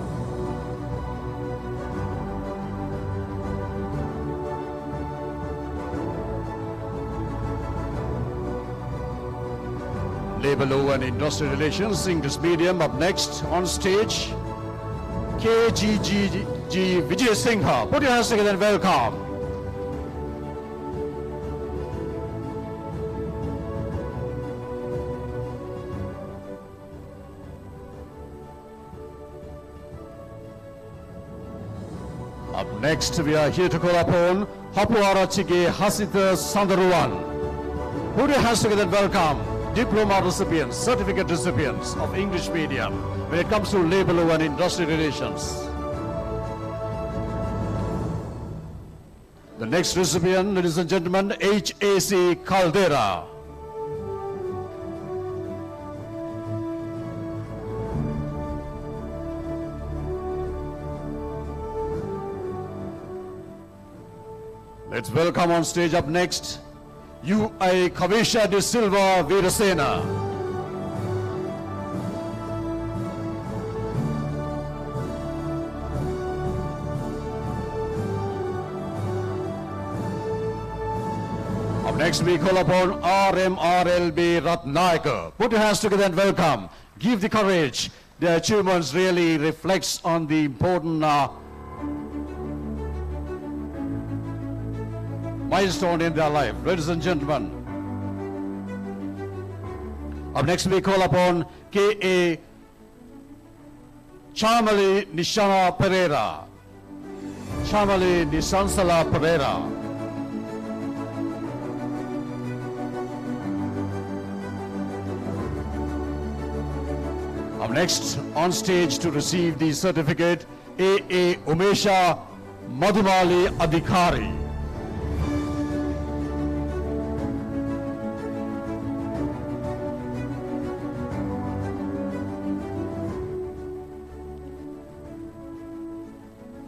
Labour Law and Industrial Relations, English Medium. Up next on stage, KGG Vijay Singha. Put your hands together and welcome. Up next, we are here to call upon Hapuara Chige Hasita Sandaruan. Put your hands together and welcome Diploma recipients, certificate recipients of English medium when it comes to Labour Law and Industrial Relations. The next recipient, ladies and gentlemen, H.A.C. Caldera. Let's welcome on stage up next, U.I. Kavisha de Silva Virasena. Up next we call upon RMRLB Ratnaikar. Put your hands together and welcome. Give the courage. Their achievements really reflects on the important milestone in their life. Ladies and gentlemen. Up next we call upon K.A. Chamali Nishana Pereira. Chamali Nisansala Pereira. Up next on stage to receive the certificate, A.A. Umesha Madhumali Adhikari.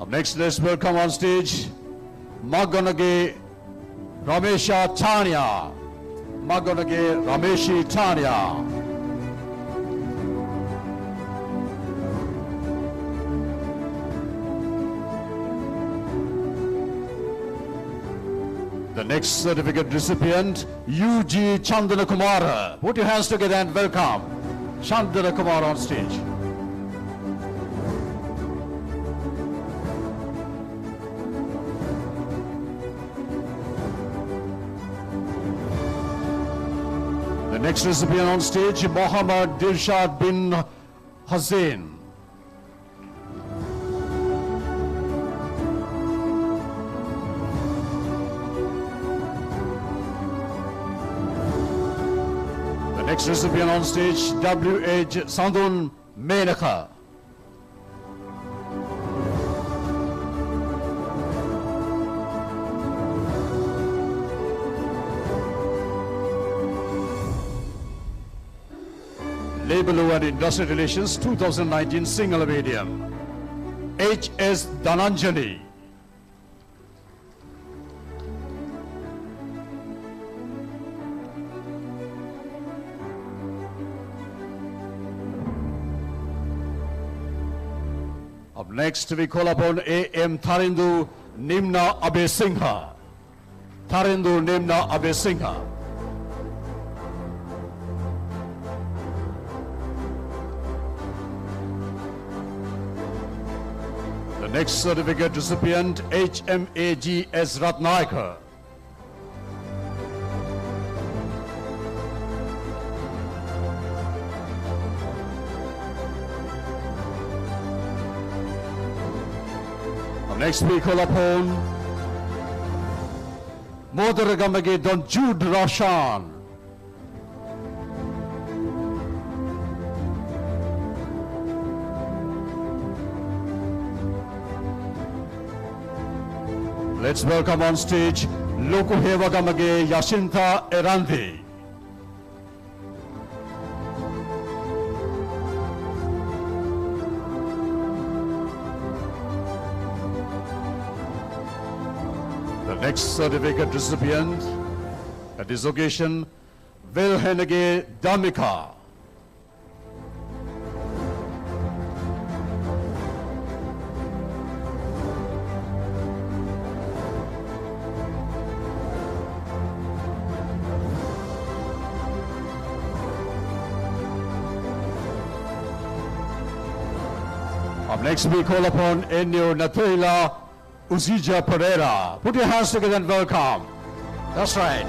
Up next, let's welcome on stage Magonage Ramesha Tanya. Magonage Rameshi Tanya. The next certificate recipient, U.G. Chandana Kumar. Put your hands together and welcome Chandana Kumar on stage. The next recipient on stage, Mohammad Dilshad bin Hussain. Next recipient on stage, W.H. Sandun Menaka. Labor and Industrial Relations 2019 Single Medium. H.S. Dhananjali. Up next, we call upon A.M. Tharindu Nimna Abesingha. Tharindu Nimna Abesingha. The next certificate recipient, H.M.A.G.S. Ratnaikar. Next we call upon Moderagamage Don Jude Roshan. Let's welcome on stage Lokuhevagamage Yasinta Erandi. Next certificate recipient at this occasion, Wilhenege Damika. Up next we call upon Enyo Natela Uzija Pereira. Put your hands together and welcome. That's right.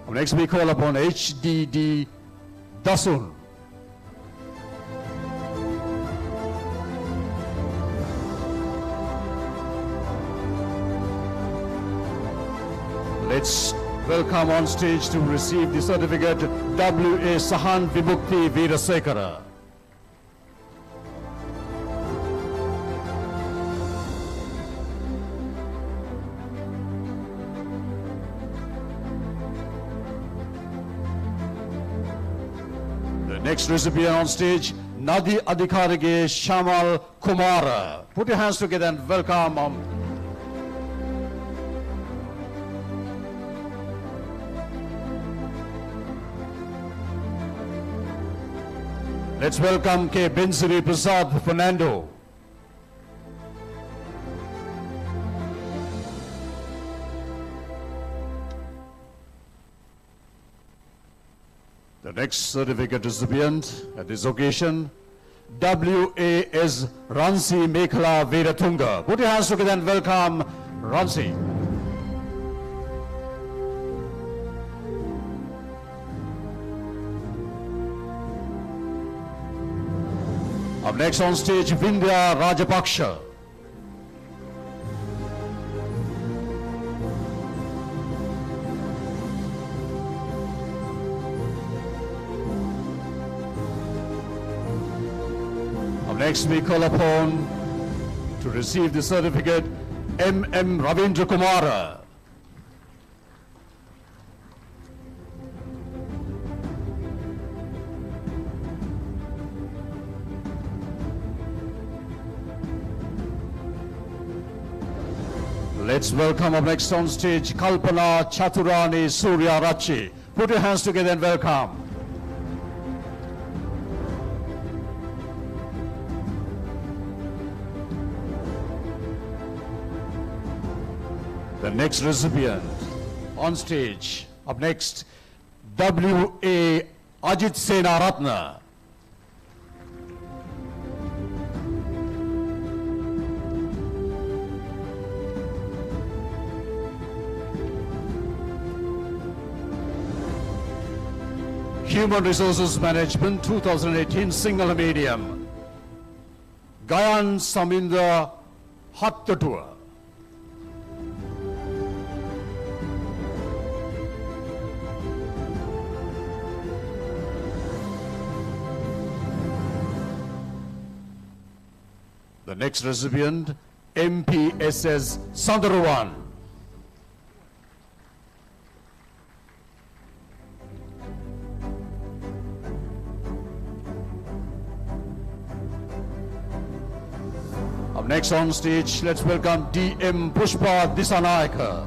Next we call upon HDD Dasun. Let's welcome on stage to receive the certificate W.A. Sahan Vimukti Veerasekara. The next recipient on stage, Nadi Adhikarige Shamal Kumara. Put your hands together and welcome. Let's welcome K. Bensiri Prasad Fernando. The next certificate recipient at this occasion, W.A.S. Ransi Mekhala Vedatunga. Put your hands together and welcome Ransi. Up next on stage, Vindhya Rajapaksha. Up next, we call upon to receive the certificate M.M. Ravindra Kumara. Let's welcome up next on stage Kalpana Chaturani Surya Rachi. Put your hands together and welcome. The next recipient on stage, up next, W.A. Ajit Senaratna. Human Resources Management 2018 Single Medium. Gayan Samindra Hattatua. The next recipient, MPSS Sandaruwan. Up next on stage, let's welcome D.M. Pushpa Disanayaka.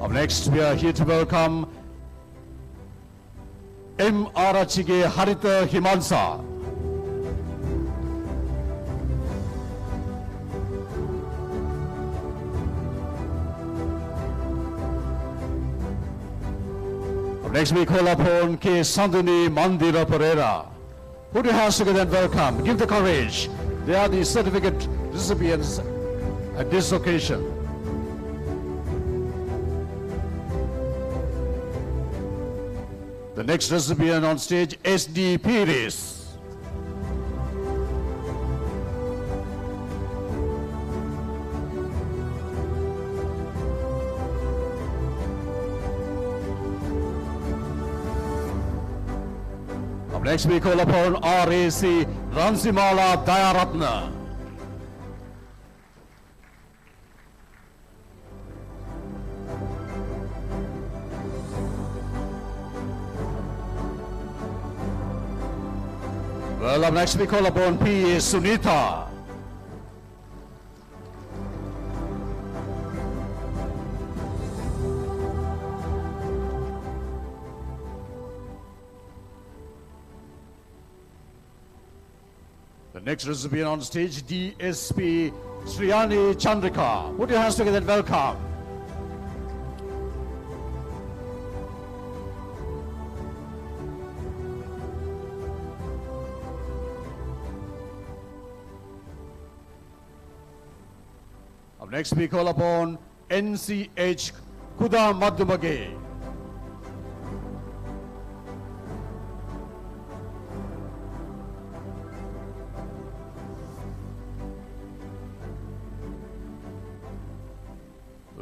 Up next, we are here to welcome M. Arachige Harita Himansa. Next we call upon K. Sanduni Mandira Pereira. Put your hands together and welcome. Give the courage. They are the certificate recipients at this occasion. The next recipient on stage, S.D. Pires. Next we call upon R.A.C. Ransimala Dayaratna. Well, up next we call upon P.A. Sunita. The next recipient on stage, DSP Sriyani Chandrika. Put your hands together and welcome. Up next we call upon NCH Kuda Madhumage.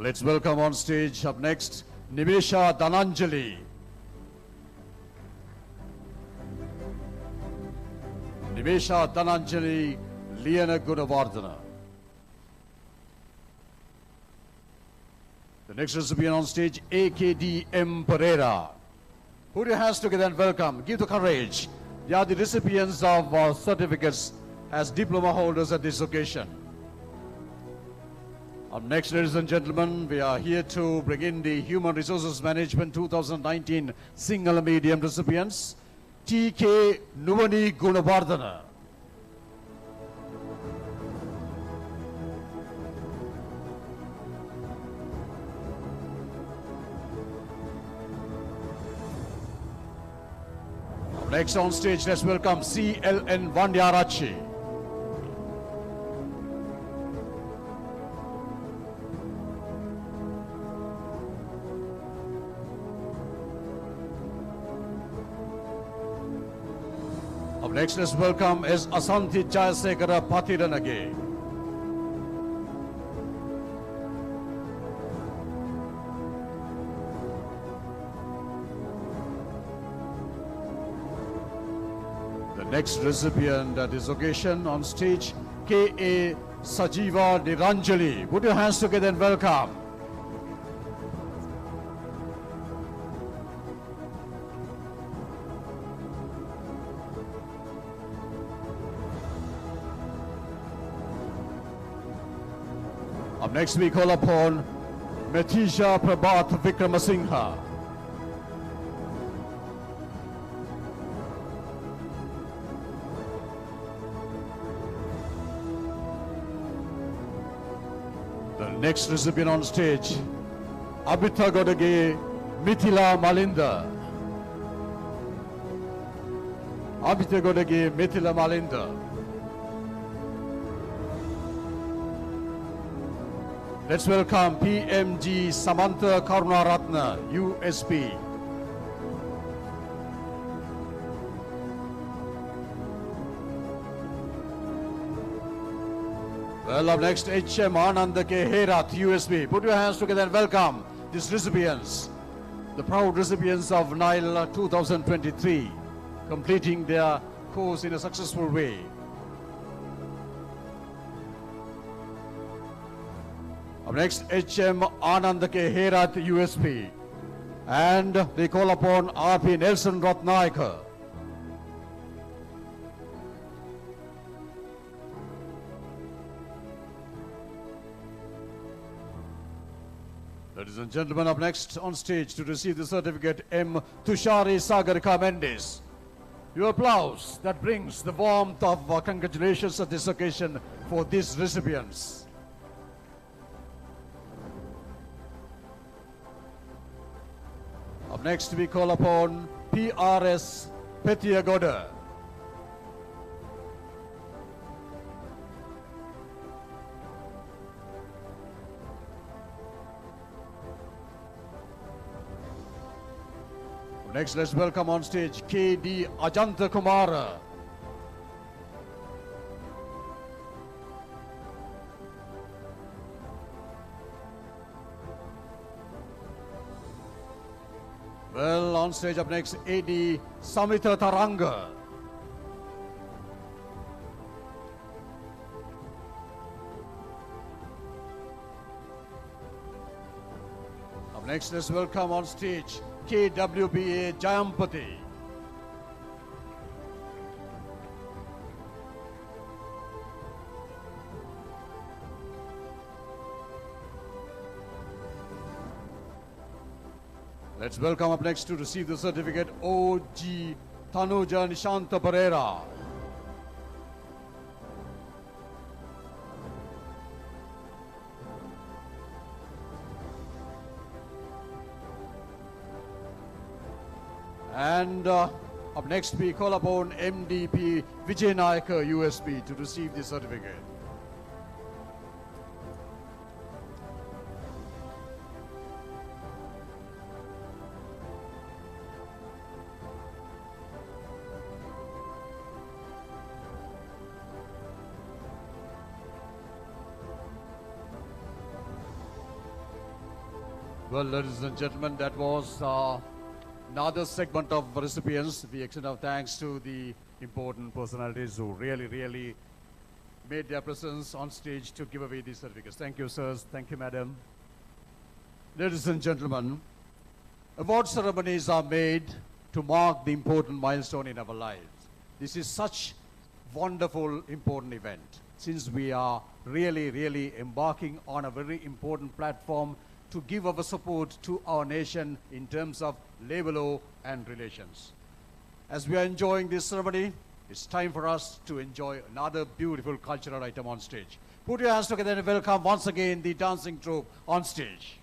Let's welcome on stage up next Nimesha Dhananjali. Nimesha Dhananjali Liana Gunavardhana. The next recipient on stage, AKDM Pereira. Put your hands together and welcome. Give the courage. They are the recipients of certificates as diploma holders at this occasion. Up next, ladies and gentlemen, we are here to bring in the Human Resources Management 2019 Single Medium recipients, TK Nuvani Gunavardhana. Up next on stage, let's welcome CLN Vandyarachi. Up next, let's welcome S. Asanthi Jayasekara Pathiranage. The next recipient at this occasion on stage, K.A. Sajiva Niranjali. Put your hands together and welcome. Up next, we call upon Metisha Prabhat Vikramasinghe. The next recipient on stage, Abhita Godage Mithila Malinda. Abhita Godage Mithila Malinda. Let's welcome PMG Samantha Karunaratna, USP. Well, up next, HM Ananda K. Herat, USB. Put your hands together and welcome these recipients, the proud recipients of NILS 2023, completing their course in a successful way. Up next, HM Anand K. Herat, USP. And they call upon RP Nelson Ratnayaka. Ladies and gentlemen, up next on stage to receive the certificate, M. Tushari Sagarika Mendes. Your applause that brings the warmth of congratulations at this occasion for these recipients. Up next, we call upon PRS Pethiagoda. Next, let's welcome on stage KD Ajanta Kumara. Well, on stage up next, AD Samita Taranga. Up next, let's welcome on stage KWBA Jayampati. Let's welcome up next to receive the certificate OG Tanuja Nishanta Pereira. And up next we call upon MDP Vijay Nayaka USB to receive the certificate. Well, ladies and gentlemen, that was another segment of recipients. We extend our thanks to the important personalities who really made their presence on stage to give away these certificates. Thank you, sirs. Thank you, madam. Ladies and gentlemen, award ceremonies are made to mark the important milestone in our lives. This is such wonderful, important event, since we are really embarking on a very important platform to give our support to our nation in terms of labor law and relations. As we are enjoying this ceremony, it's time for us to enjoy another beautiful cultural item on stage. Put your hands together and welcome once again the dancing troupe on stage.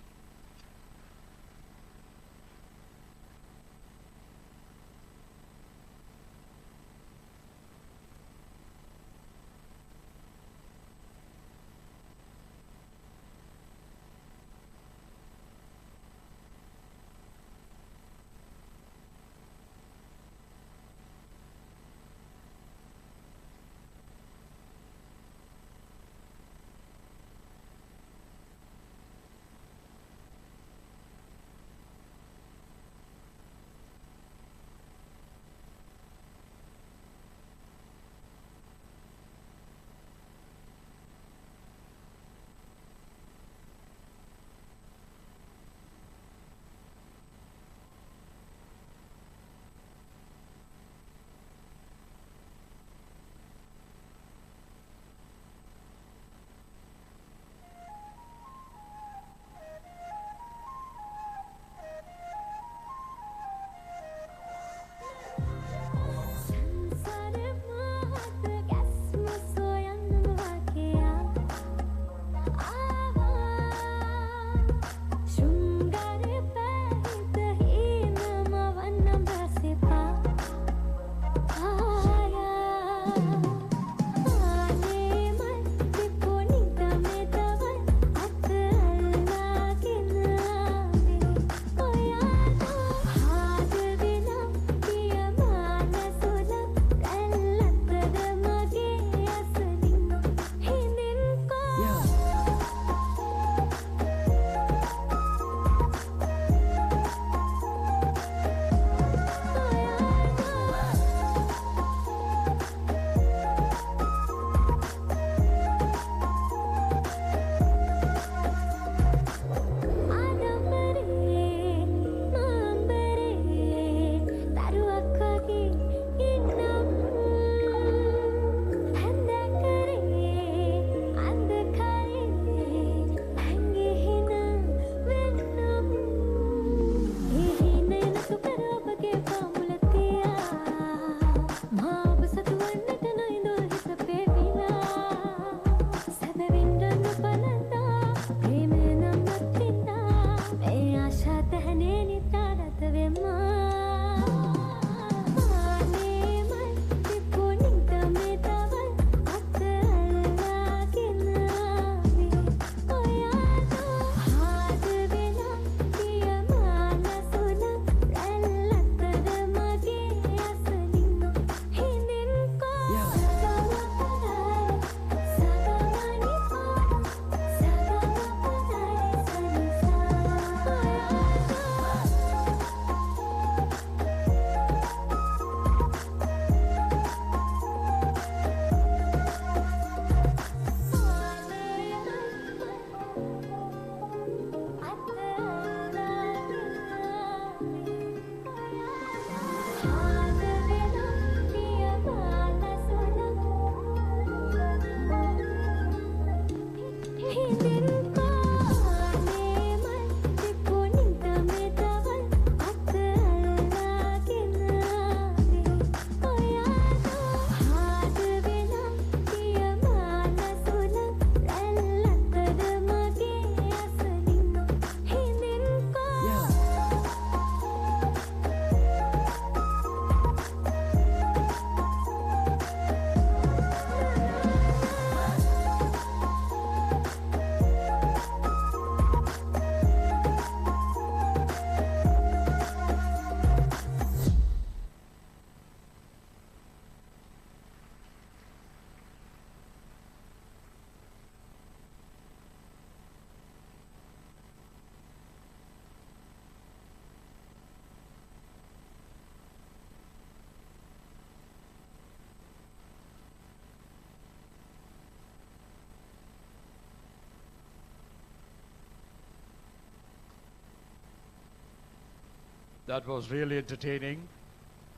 That was really entertaining.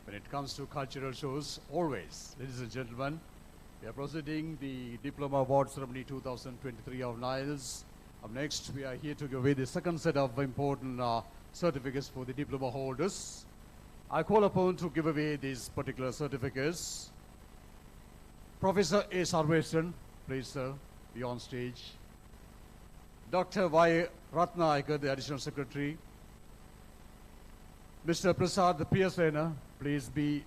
When it comes to cultural shows, always, ladies and gentlemen, we are proceeding the Diploma Award Ceremony 2023 of NILS. Up next, we are here to give away the second set of important certificates for the diploma holders. I call upon to give away these particular certificates. Professor A. Sarvesan, please sir, be on stage. Dr. Y. Ratnayakar, the Additional Secretary. Mr. Prasad Priyasena, please be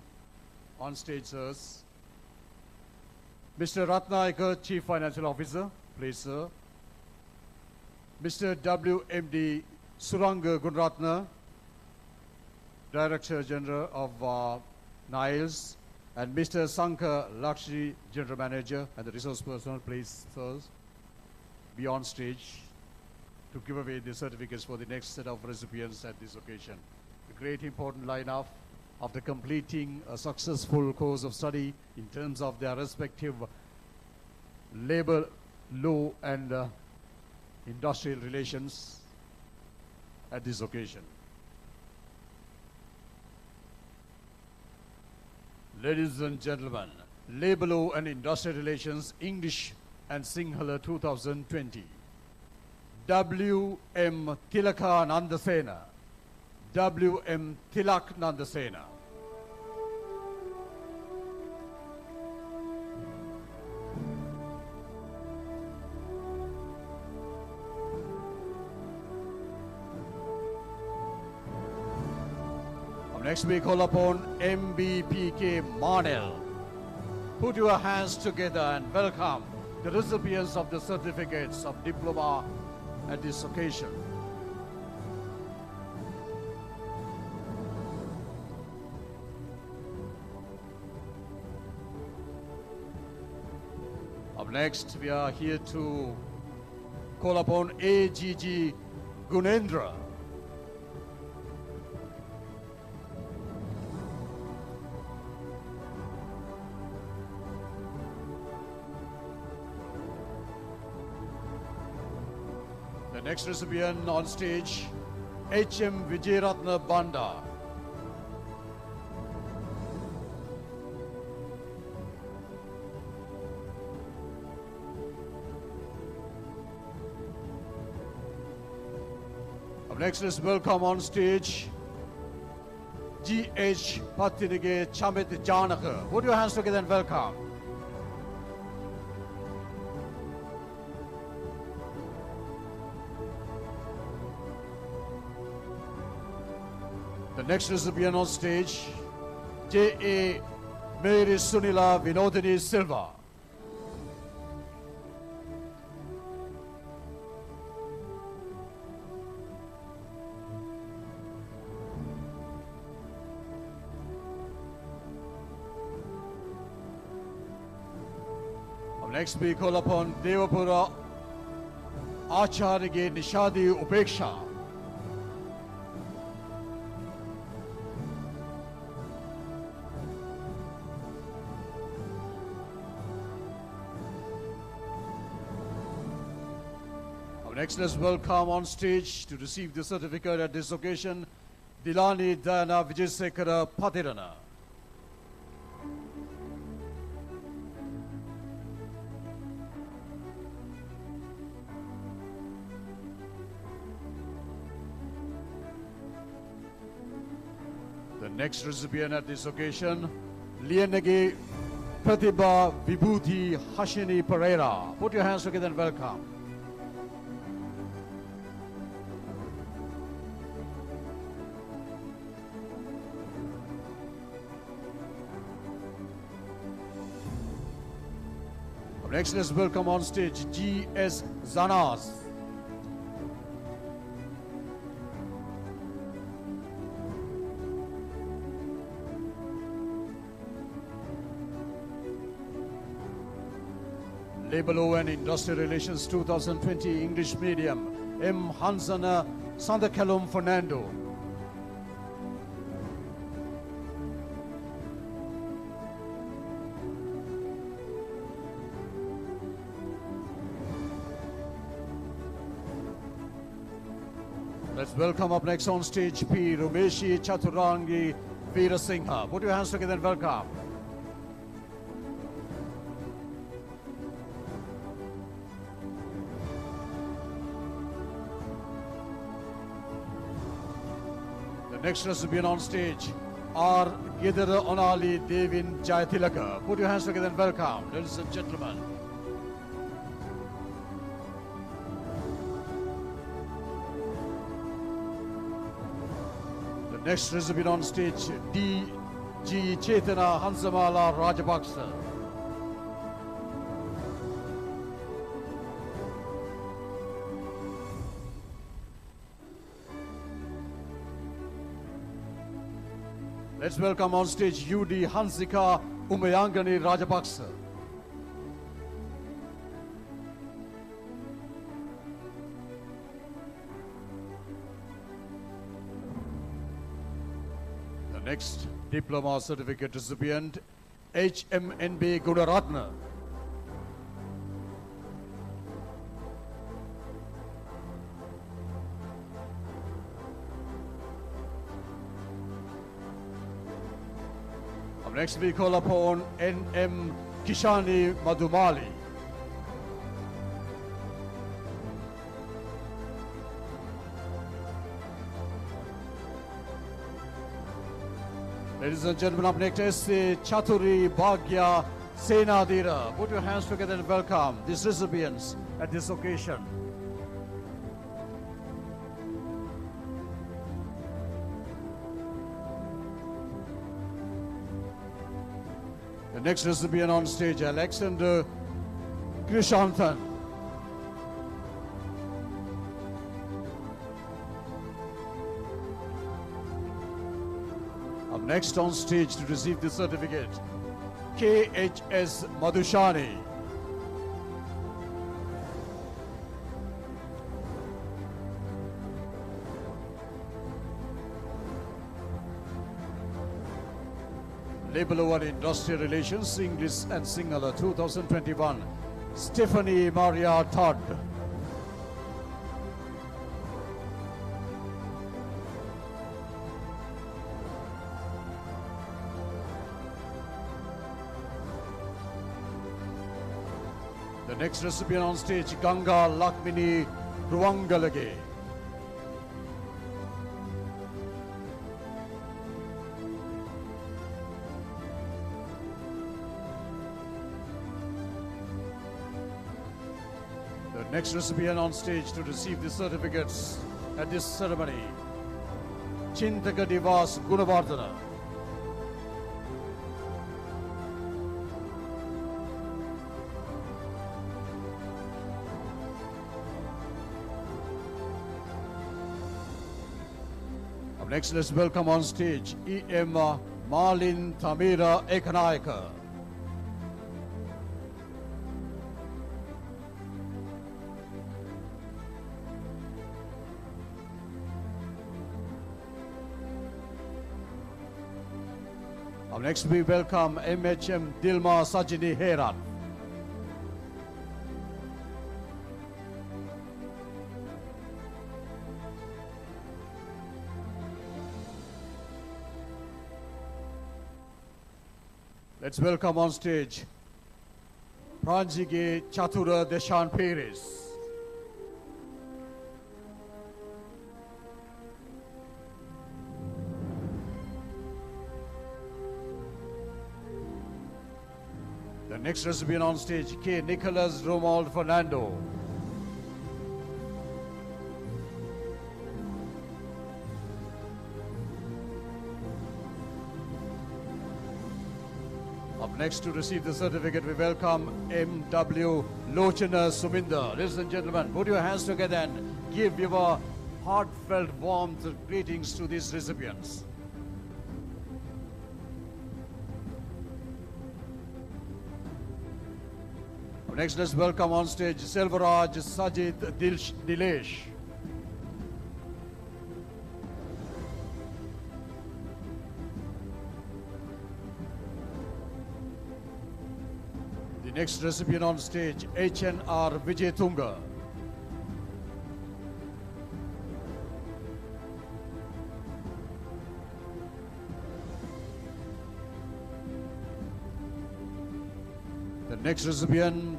on stage, sirs. Mr. Ratnayakar, Chief Financial Officer, please, sir. Mr. W.M.D. Suranga Gunratna, Director General of NILS, and Mr. Sankar Lakshmi, General Manager, and the resource personnel, please, sirs, be on stage to give away the certificates for the next set of recipients at this occasion. A great important lineup after completing a successful course of study in terms of their respective labor, law, and industrial relations at this occasion. Ladies and gentlemen, Labor Law and Industrial Relations, English and Sinhala 2020. W.M. Tilaka Nandasena. W.M. Tilak Nandasena. Next we call upon MBPK Marnell. Put your hands together and welcome the recipients of the certificates of diploma at this occasion. Up next, we are here to call upon AGG Gunendra. The next recipient on stage, H.M. Vijayaratna Banda. Up next, let's welcome on stage G.H. Patinige Chamit Janaka. Put your hands together and welcome. The next recipient on stage, J.A. Mary Sunila Vinodini Silva. Up next we call upon Devapura Acharya Nishadi Upeksha. Next, let's welcome on stage to receive the certificate at this occasion, Dilani Dana Vijayasekara Patirana. The next recipient at this occasion, Lianagi Pratibha Vibhuti Hashini Pereira. Put your hands together and welcome. Next, let's welcome on stage G.S. Zanas. Labor Law and Industrial Relations 2020 English Medium, M. Hansana Sandakalum Fernando. Let's welcome up next on stage P. Rumeshi Chaturangi Veerasinghe. Put your hands together and welcome. The next recipient on stage, R. Gidara Onali Devin Jayatilaka. Put your hands together and welcome, ladies and gentlemen. The next recipient on stage, D. G. Chetana Hansamala Rajapaksa. Let's welcome on stage UD Hansika Umayangani Rajapaksa. The next diploma certificate recipient, HMNB Gunaratna. Next we call upon N.M. Kishani Madhumali. Ladies and gentlemen, up next is Chaturi Bhagya Senadira. Put your hands together and welcome these recipients at this occasion. The next recipient on stage, Alexander Krishanthan. Up next on stage to receive the certificate, KHS Madhushani. Label 1 Industrial Relations, English and Sinhala 2021, Stephanie Maria Todd. The next recipient on stage, Ganga Lakmini Ruwangalage. The next recipient on stage to receive the certificates at this ceremony, Chintaka Divas Gunavardhana. Up next, let's welcome on stage E.M. Malin Thamira Ekanayaka. Up next, we welcome MHM Dilma Sajini Herat. Let's welcome on stage Pranjige Chatura Deshan Peres. The next recipient on stage, K. Nicholas Romuald Fernando. Up next to receive the certificate, we welcome M.W. Lochana Suminder. Ladies and gentlemen, put your hands together and give your heartfelt warmth greetings to these recipients. Next, let's welcome on stage Selvaraj Sajid Dilesh. The next recipient on stage, HNR Vijay Tunga. Next recipient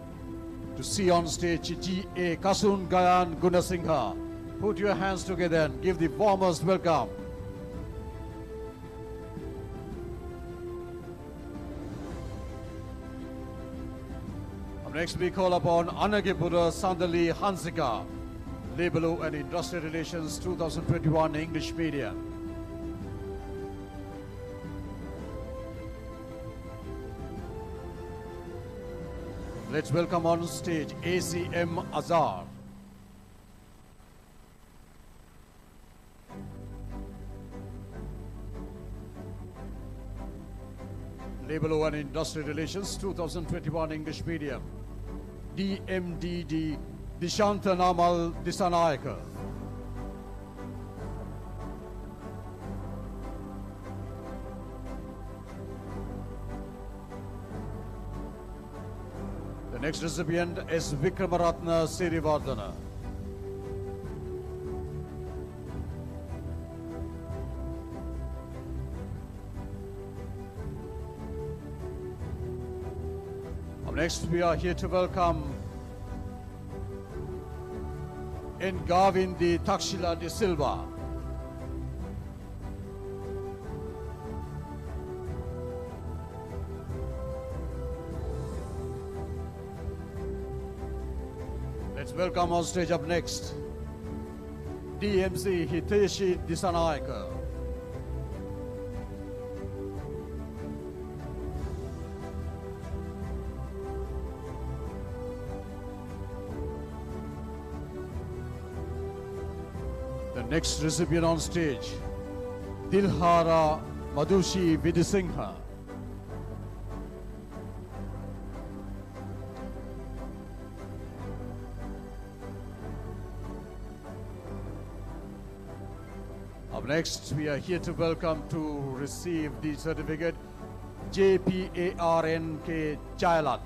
to see on stage G.A. Kasun Gayan Gunasingha. Put your hands together and give the warmest welcome. Next we call upon Anagipura Sandali Hansika, Labor and Industrial Relations 2021 English Medium. Let's welcome on stage ACM Azar. Labor and Industrial Relations 2021 English Medium. DMDD Dishantanamal Disanayaka. The next recipient is Vikramaratna Sirivardhana. Next, we are here to welcome Ngavindi Takshila de Silva. Let's welcome on stage up next, DMC Hiteshi Disanayaka. Next recipient on stage, Dilhara Madhushi Vidisingha. Up next, we are here to welcome to receive the certificate JPARNK Chailat.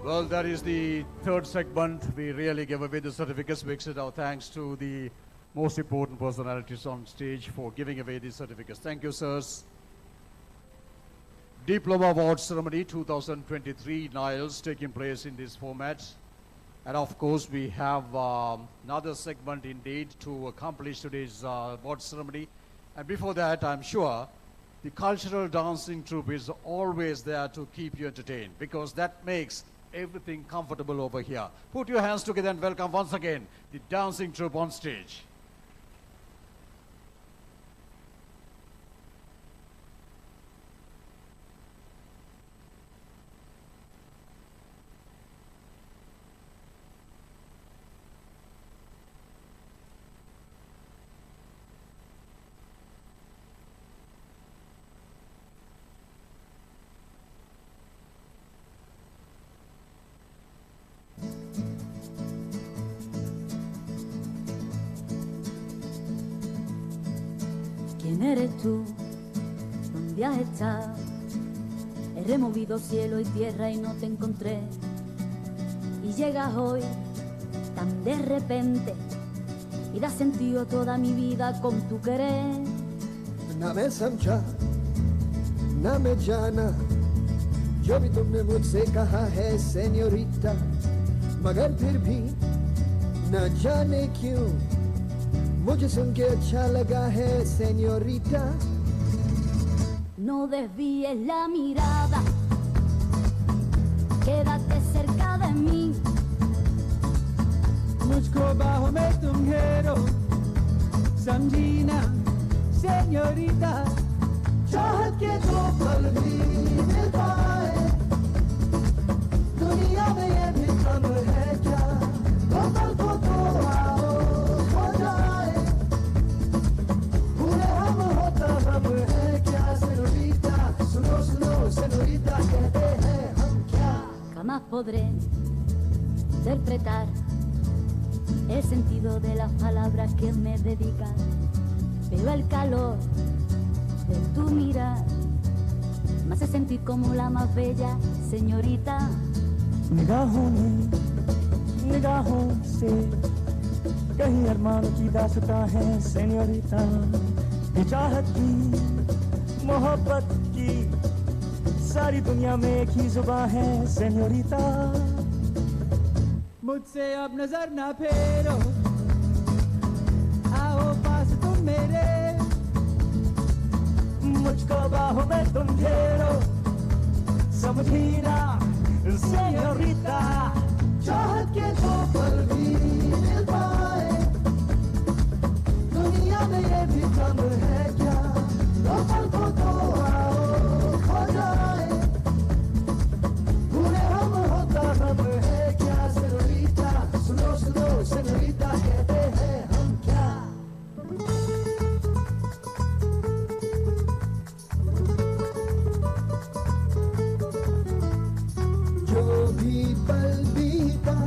Well, that is the third segment. We really give away the certificates. We extend our thanks to the most important personalities on stage for giving away these certificates. Thank you, sirs. Diploma Award Ceremony 2023 NILS taking place in this format. And of course, we have another segment indeed to accomplish today's award ceremony. And before that, I'm sure the cultural dancing troupe is always there to keep you entertained, because that makes everything comfortable over here. Put your hands together and welcome once again the dancing troupe on stage. ¿Quién eres tú? ¿Dónde has estado? He removido cielo y tierra y no te encontré. Y llegas hoy tan de repente y das sentido a toda mi vida con tu querer. ना मैं समझा ना मैं जाना जो भी तुमने मुझसे कहा है सेन्योरिटा, मगर फिर भी न जाने क्यों मुझे सुन के अच्छा लगा है señorita. No desvíes la mirada, quédate cerca de mí. मुझको बाहों में तुम घेरो समझी ना señorita. चाहत के दो पल भी मिल पाए दुनिया में ये भी कम है क्या, दो पल को तो आओ हो जाए पूरे हम होता हम है क्या señorita. सुनो सुनो señorita कहते हैं हम क्या. Jamás podré interpretar el sentido de las palabras que me dedicas, pero el calor de tu mirar me hace sentir como la más bella señorita. निगाहों से कहीं अरमानों की दास्तां है सेन्योरिटा ये चाहत की मोहब्बत की सारी दुनिया में एक ही जुबां है सेन्योरिटा मुझसे अब नजर ना फेरो आओ पास तुम मेरे मुझको बाहों में तुम घेरो समझी ना सेन्योरिटा चाहत के दो पल भी मिल पाए दुनिया में ये भी कम है क्या दो पल को तो आओ खो जाए पूरे हम होता हम है क्या सेनोरिटा सुनो सुनो सेनोरिटा कहते हैं हम क्या जो भी पल बीता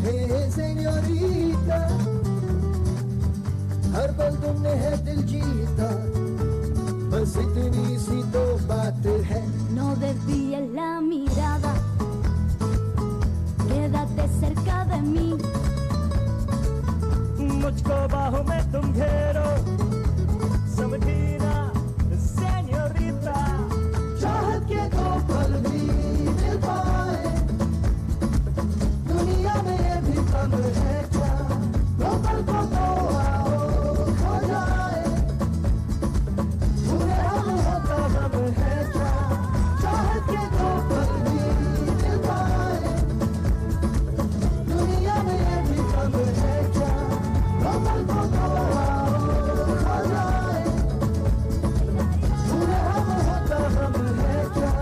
हे सेन्योरिटा हर पल तुमने है दिल जीता बस इतनी सी तो बात है No desvíes la mirada, quédate cerca de mí. मुझको बाहों में तुम घेरो समझी ना सेन्योरिटा चाहत के दो पल भी मिल पाए दुनिया में ये भी कम है क्या दो पल को तो आओ खो जाए पूरे हम होता हम है क्या चाहत के दो पल भी मिल पाए दुनिया में ये भी कम है क्या दो पल को तो आओ खो जाए पूरे हम होता हम है क्या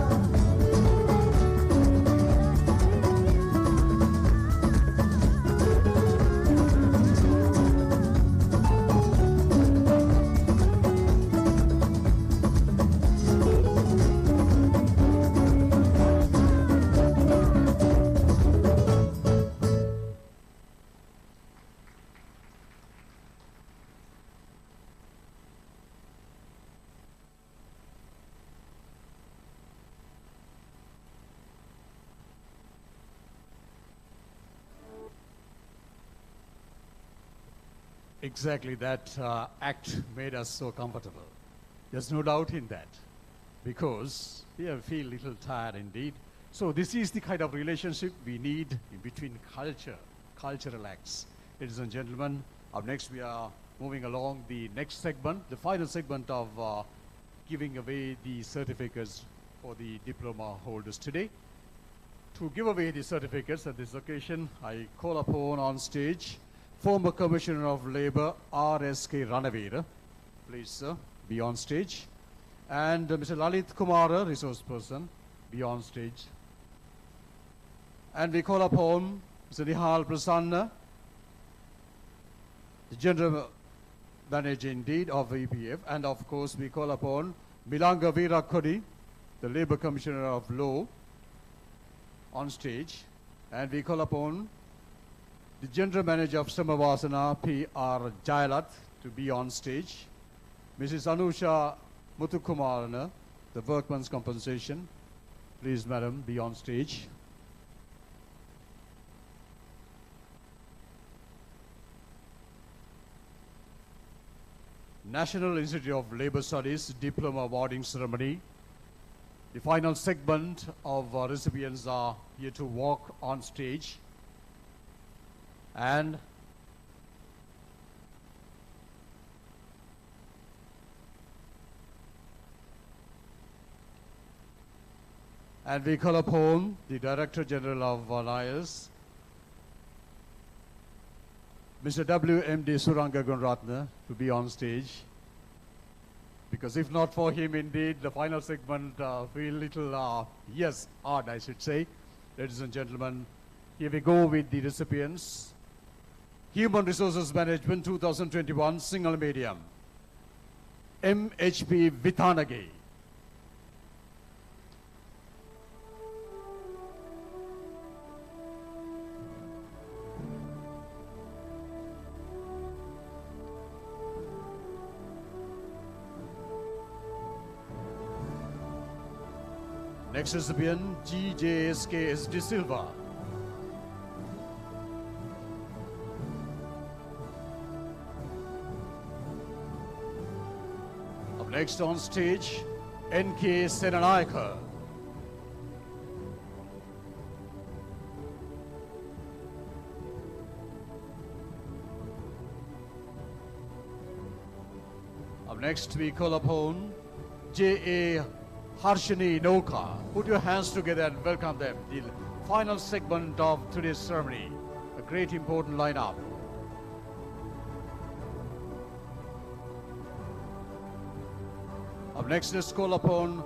Exactly, that act made us so comfortable. There's no doubt in that, because we feel a little tired indeed. So this is the kind of relationship we need in between cultural acts. Ladies and gentlemen, up next we are moving along the next segment, the final segment of giving away the certificates for the diploma holders today. To give away the certificates at this occasion, I call upon on stage former Commissioner of Labour, R.S.K. Ranavira. Please, sir, be on stage. And Mr. Lalit Kumara, resource person, be on stage. And we call upon Mr. Nihal Prasanna, the General Manager indeed of EPF. And of course, we call upon Milanga Veerakodi, the Labour Commissioner of Law, on stage. And we call upon the General Manager of Samavasana, P.R. Jayalat, to be on stage. Mrs. Anusha Muthukumarana, the Workmen's Compensation. Please, madam, be on stage. National Institute of Labour Studies Diploma Awarding Ceremony. The final segment of recipients are here to walk on stage. And we call upon the Director General of NILS, Mr. W.M.D. Suranga Gunratna, to be on stage. Because if not for him, indeed, the final segment feel little, odd, I should say. Ladies and gentlemen, here we go with the recipients. Human Resources Management 2021 Single Medium, MHP Vithanagi. Next recipient, GJSK De Silva. Up next on stage, NK Senanayaka. Up next we call upon J.A. Harshini Noka. Put your hands together and welcome them. The final segment of today's ceremony. A great important lineup. Up next, let's call upon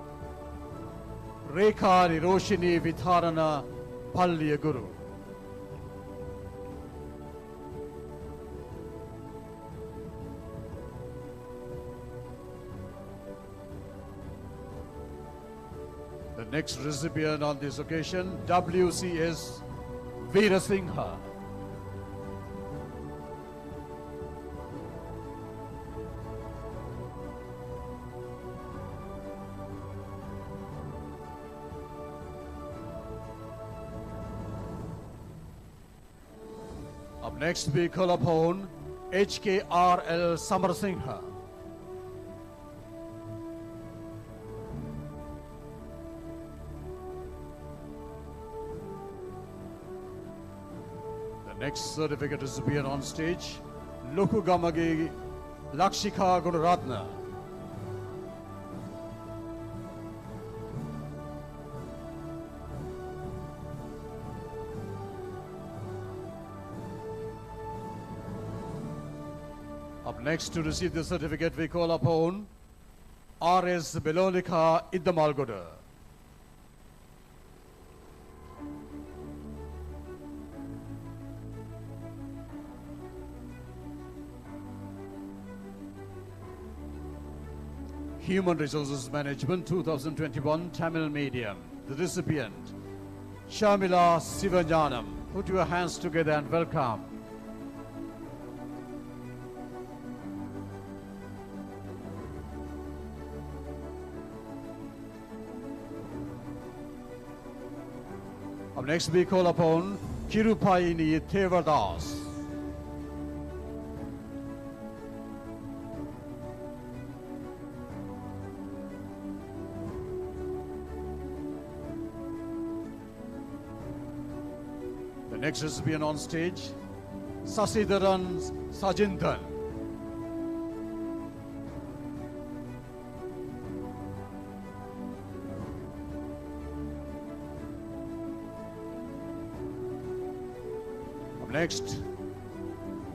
Rekha Niroshini Vitharana Palliya Guru. The next recipient on this occasion, WCS Veera Singha. Up next, we call upon HKRL Samar Singha. The next certificate recipient on stage, Lukugamagi Lakshika Gunaratna. Up next to receive the certificate, we call upon R.S. Belonika Iddamalgoda. Human Resources Management 2021 Tamil Medium. The recipient, Shamila Sivanyanam. Put your hands together and welcome. Up next we call upon Kirupaini Thevadas. The next recipient on stage, Sasidaran Sajindan. Next,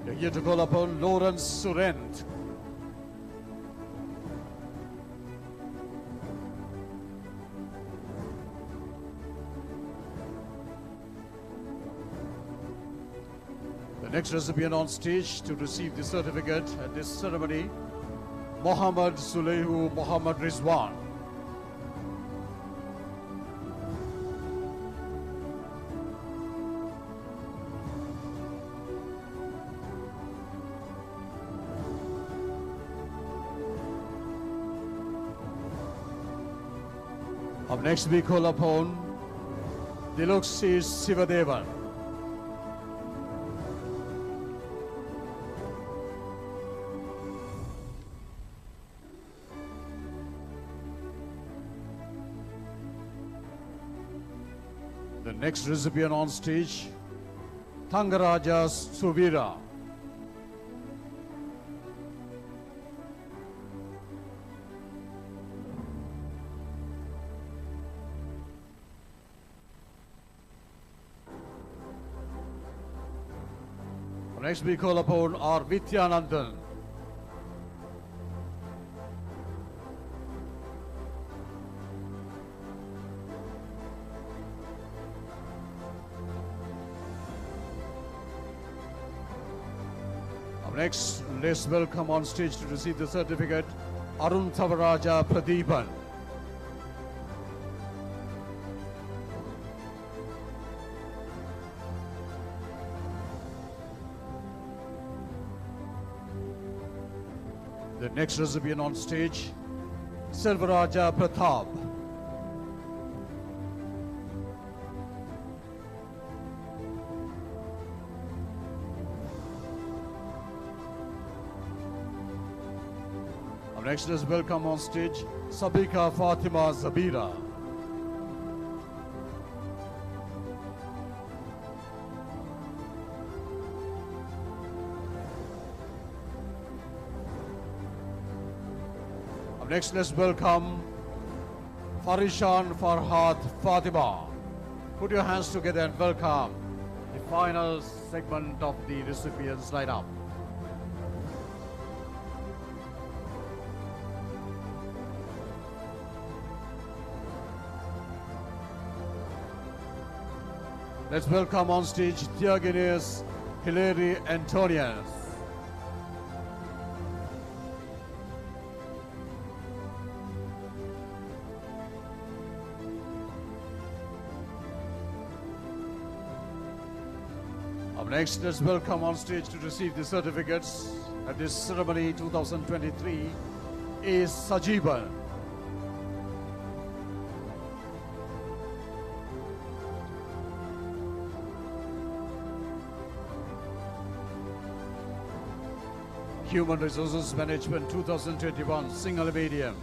we're here to call upon Lawrence Surent. The next recipient on stage to receive the certificate at this ceremony, Mohammad Suleihu Mohammad Rizwan. Up next we call upon Diloxis Sivadevan. The next recipient on stage, Thangaraja Suvira. Next we call upon R. Vidyanandan. Up next, let's welcome on stage to receive the certificate, Arun Thavaraja Pradeepan. The next recipient on stage, Selvaraja Pratap. Up next, let's welcome on stage Sabika Fatima Zabira. Up next, let's welcome Farishan Farhat Fatima. Put your hands together and welcome the final segment of the recipients lineup. Let's welcome on stage Diogenes Hilary Antonius. Up next, let's welcome on stage to receive the certificates at this ceremony 2023 is Sajiban. Human Resources Management 2021 Single Medium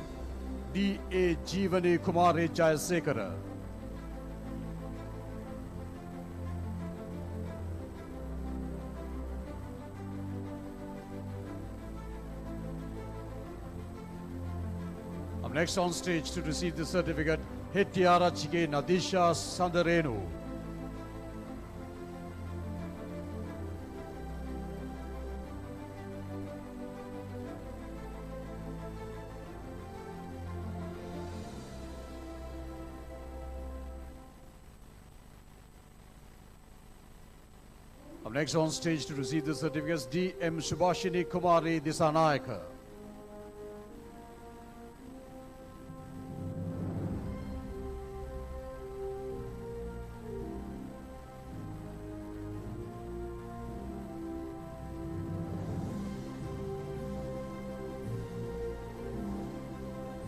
D.A. Jeevani Kumari Jayasekara. Up next on stage to receive the certificate Hetiara Chige Nadisha Sandarenu. Up next on stage to receive the certificates D.M. Subhashini Kumari Disanayaka.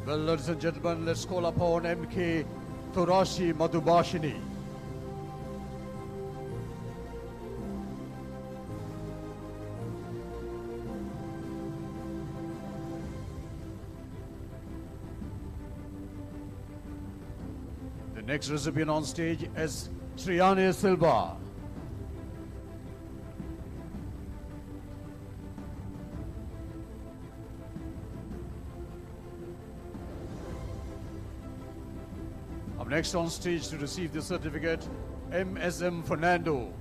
Well, ladies and gentlemen, let's call upon M.K. Thorashi Madhubashini. The next recipient on stage is Triane Silva. Up next on stage to receive the certificate, M.S.M. Fernando.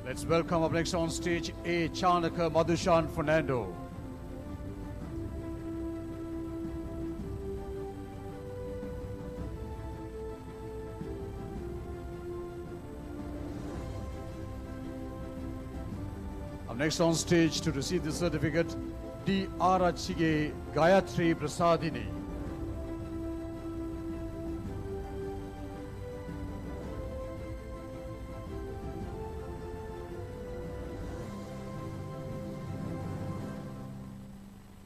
Let's welcome up next on stage A. Chanaka Madhushan Fernando. Up next on stage to receive the certificate, D. Arachige Gayatri Prasadini.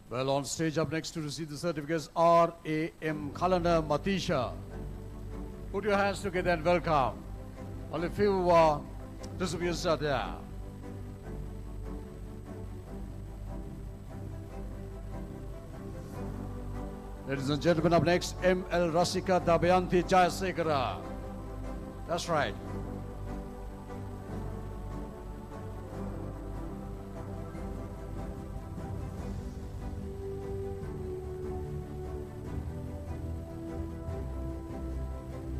Well, on stage up next to receive the certificates, R. A. M. Kalana Matisha. Put your hands together and welcome. Only few recipients are there. Ladies and gentlemen, up next, M.L. Rasika Dabayanti Jayasekara. That's right.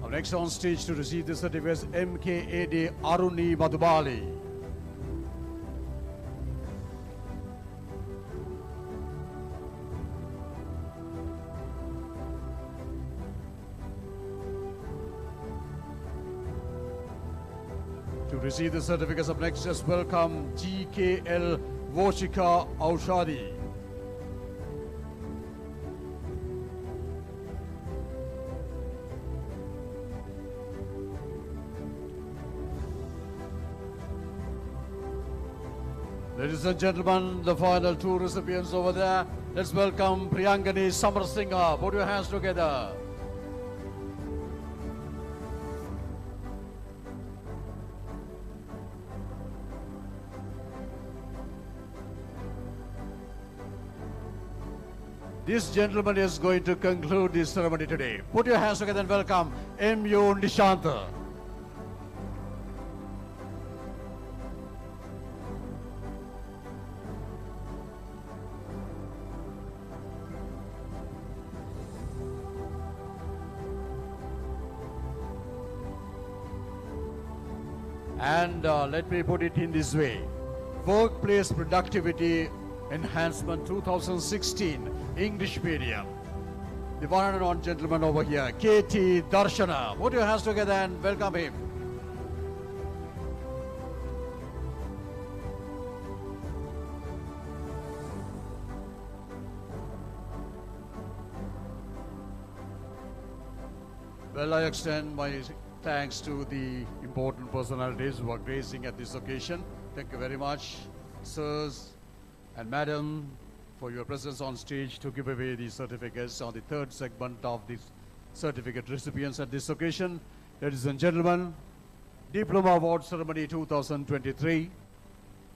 Up next on stage to receive the certificates, M.K.A.D. Aruni Madhubali. To receive the certificates up next, just welcome G.K.L. Voshika Aushadi. Ladies and gentlemen, the final two recipients over there, Let's welcome Priyangani Samarsingha. Put your hands together. This gentleman is going to conclude this ceremony today. Put your hands together and welcome M.U. Nishanta. And let me put it in this way. Workplace Productivity Enhancement 2016, English medium. The one and only gentleman over here, K.T. Darshana. Put your hands together and welcome him. Well, I extend my thanks to the important personalities who are gracing at this occasion. Thank you very much, sirs and madam, for your presence on stage to give away the certificates on the third segment of the certificate recipients at this occasion. Ladies and gentlemen, Diploma Award Ceremony 2023,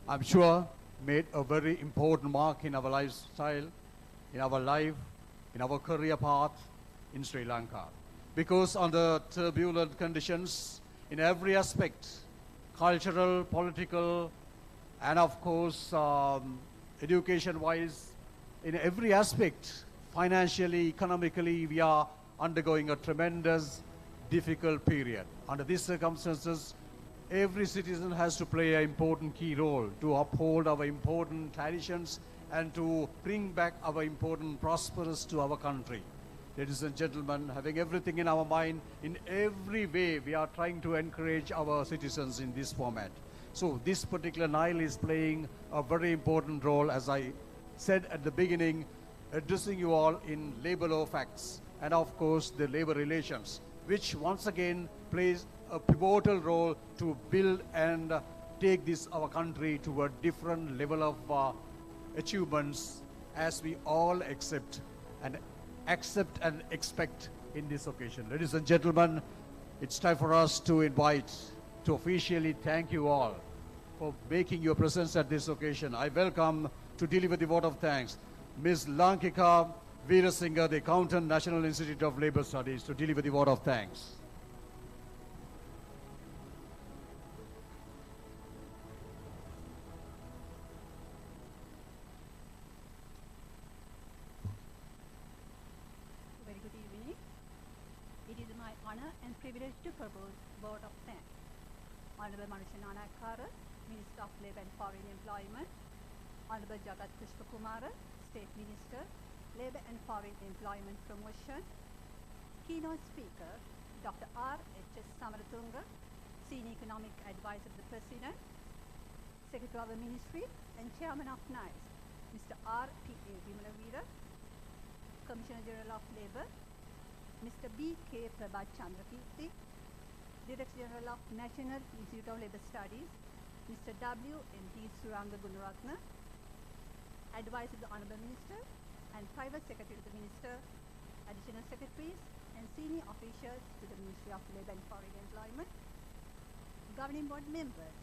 I'm sure made a very important mark in our lifestyle, in our life, in our career path in Sri Lanka. Because under turbulent conditions, in every aspect, cultural, political, and of course, education-wise, in every aspect, financially, economically, we are undergoing a tremendous, difficult period. Under these circumstances, every citizen has to play an important key role to uphold our important traditions and to bring back our important prosperous to our country. Ladies and gentlemen, having everything in our mind, in every way, we are trying to encourage our citizens in this format. So this particular NIL is playing a very important role, as I said at the beginning, addressing you all in labor law facts and of course the labor relations, which once again plays a pivotal role to build and take this our country to a different level of achievements as we all accept and expect in this occasion. Ladies and gentlemen, it's time for us to invite, to officially thank you all for making your presence at this occasion. I welcome to deliver the vote of thanks, Ms. Lankika Veerasinghe, the Accountant, National Institute of Labour Studies, to deliver the vote of thanks. Very good evening. It is my honor and privilege to propose vote of thanks. Honorable Manusha Nanakara, Minister of Labour and Foreign Employment, Honorable Jagat Pushpakumara, State Minister, Labour and Foreign Employment Promotion, keynote speaker, Dr. R.H.S. Samaratunga, Senior Economic Advisor to the President, Secretary of the Ministry and Chairman of NILS, Mr. R.P.A. Vimalavira, Commissioner General of Labour, Mr. B.K. Prabhat Chandrakirti, Director General of National Institute of Labour Studies, Mr. W.N.D. Suranga Gunaratna, Advisor to the Honourable Minister and Private Secretary to the Minister, Additional Secretaries and Senior Officials to the Ministry of Labour and Foreign Employment, Governing Board Members,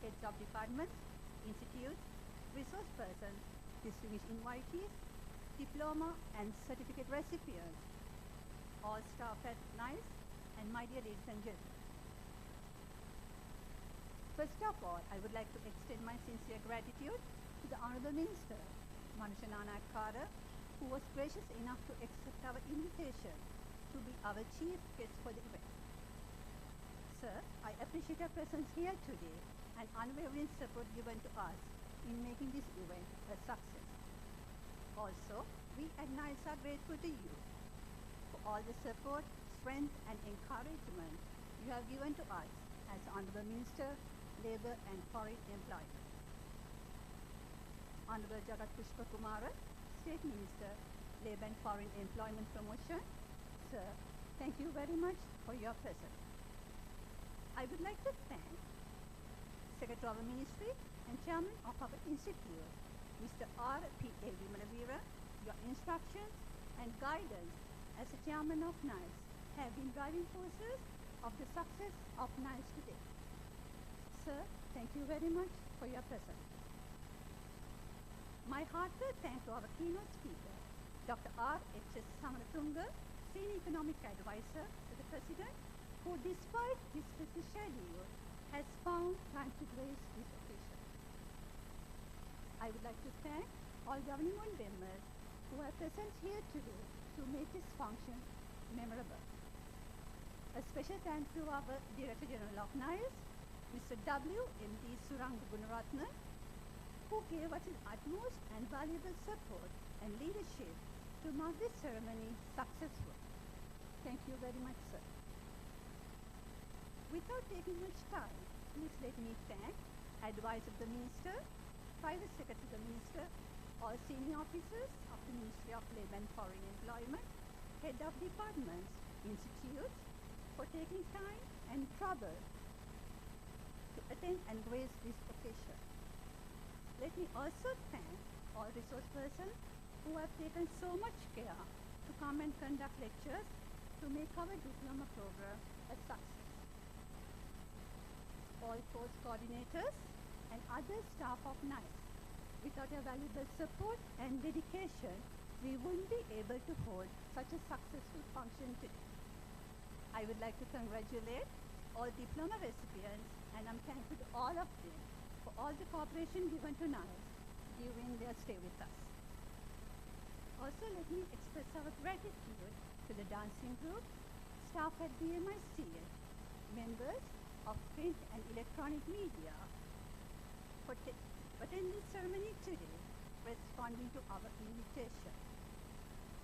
Heads of Departments, Institutes, Resource Persons, Distinguished Invitees, Diploma and Certificate Recipients, all staff at NILS, and my dear ladies and gentlemen. First of all, I would like to extend my sincere gratitude to the Honourable Minister, Manusha Nanakara, who was gracious enough to accept our invitation to be our chief guest for the event. Sir, I appreciate your presence here today and unwavering support given to us in making this event a success. Also, we at NILS are grateful to you for all the support, strength and encouragement you have given to us as Honourable Minister, Labour and Foreign Employment. Honourable Jagat Pushpakumara, State Minister, Labour and Foreign Employment Promotion. Sir, thank you very much for your presence. I would like to thank Secretary of the Ministry and Chairman of our Institute, Mr. R.P.A. Vimalavira, Your instructions and guidance as the chairman of NILS have been driving forces of the success of NILS today. Sir, thank you very much for your presence. My heartfelt thanks to our keynote speaker, Dr. R.H.S. Samaratunga, Senior Economic Advisor to the President, who despite his busy schedule has found time to grace this occasion. I would like to thank all governing board members who are present here today to make this function memorable. A special thanks to our Director General of NILS, Mr. W.M.D. Suranga Gunaratne, who gave us his utmost and valuable support and leadership to mark this ceremony successful. Thank you very much, sir. Without taking much time, please let me thank Advisor of the Minister, Private Secretary of the Minister, all senior officers of the Ministry of Labour and Foreign Employment, Head of Departments, Institutes, for taking time and trouble to attend and grace this occasion. Let me also thank all resource persons who have taken so much care to come and conduct lectures to make our diploma program a success. All course coordinators and other staff of NILS. Without your valuable support and dedication, we wouldn't be able to hold such a successful function today. I would like to congratulate all diploma recipients, and I'm thankful to all of them for all the cooperation given to NILS during their stay with us. Also, let me express our gratitude to the dancing group, staff at BMICS, members of print and electronic media for attending this ceremony today, responding to our invitation.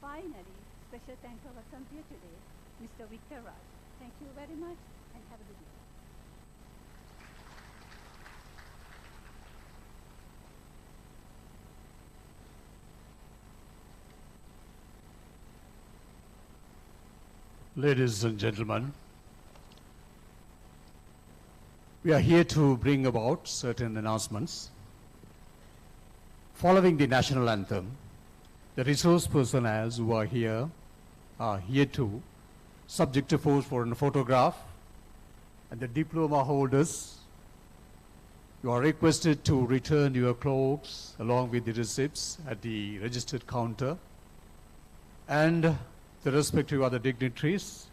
Finally, special thanks to our computer today, Mr. Victor Raj. Thank you very much and have a good evening. Ladies and gentlemen, we are here to bring about certain announcements. Following the national anthem, the resource personnel who are here too, subject to pose for a photograph, and the diploma holders, you are requested to return your clothes along with the receipts at the registered counter, and the respective other dignitaries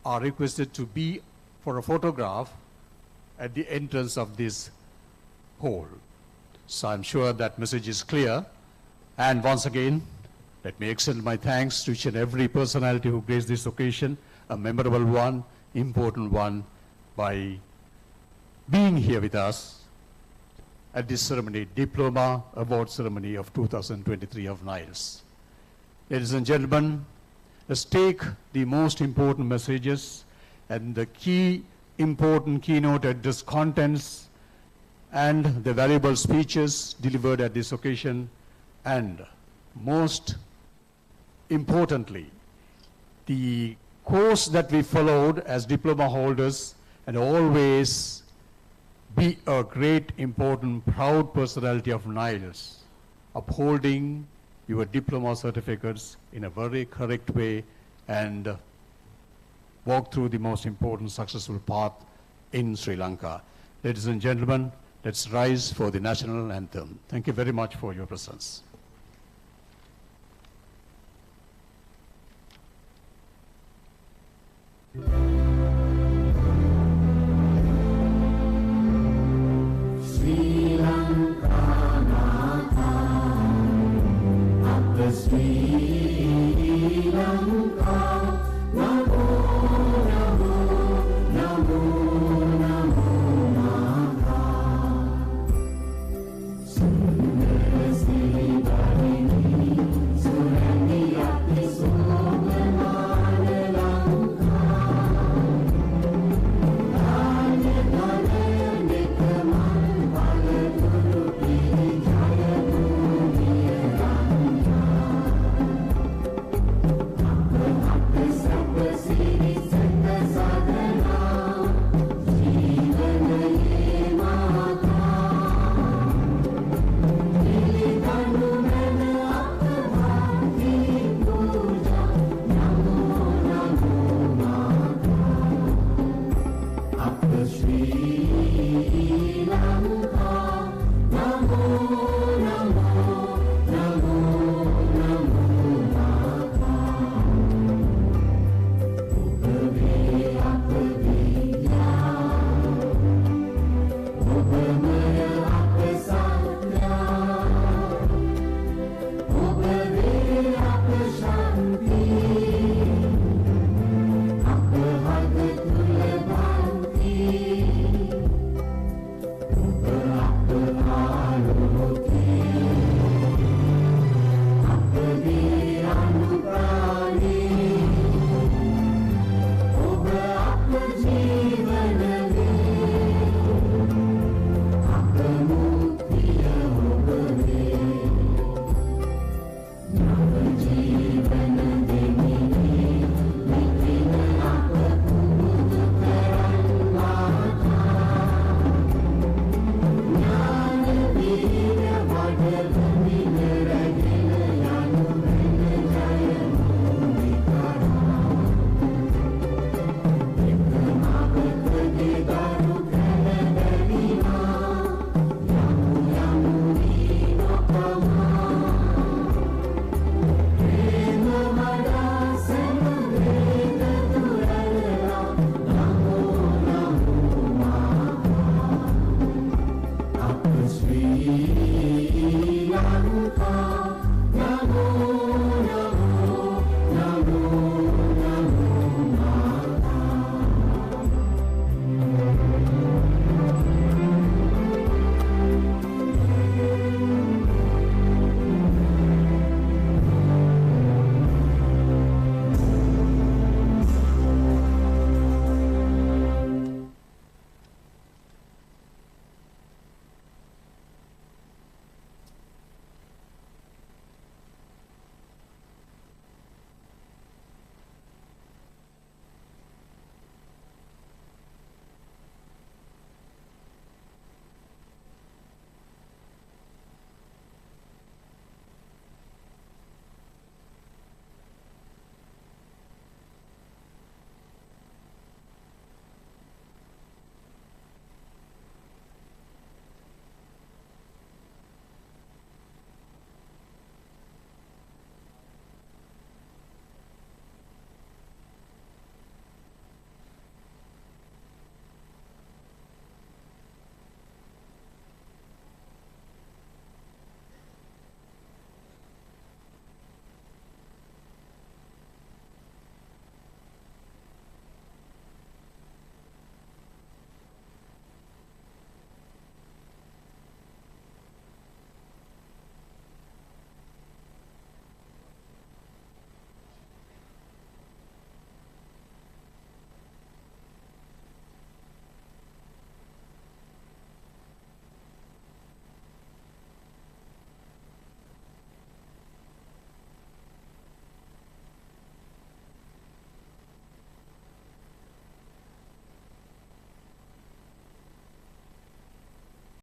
are requested to be for a photograph at the entrance of this hall. So I'm sure that message is clear. And once again, let me extend my thanks to each and every personality who graced this occasion, a memorable one, important one, by being here with us at this ceremony, Diploma Award Ceremony of 2023 of NILS. Ladies and gentlemen, let's take the most important messages and the key important keynote address contents and the valuable speeches delivered at this occasion, and most importantly, the course that we followed as diploma holders, and always be a great, important, proud personality of NILS, upholding your diploma certificates in a very correct way and walk through the most important successful path in Sri Lanka. Ladies and gentlemen, let's rise for the national anthem. Thank you very much for your presence. Thank you.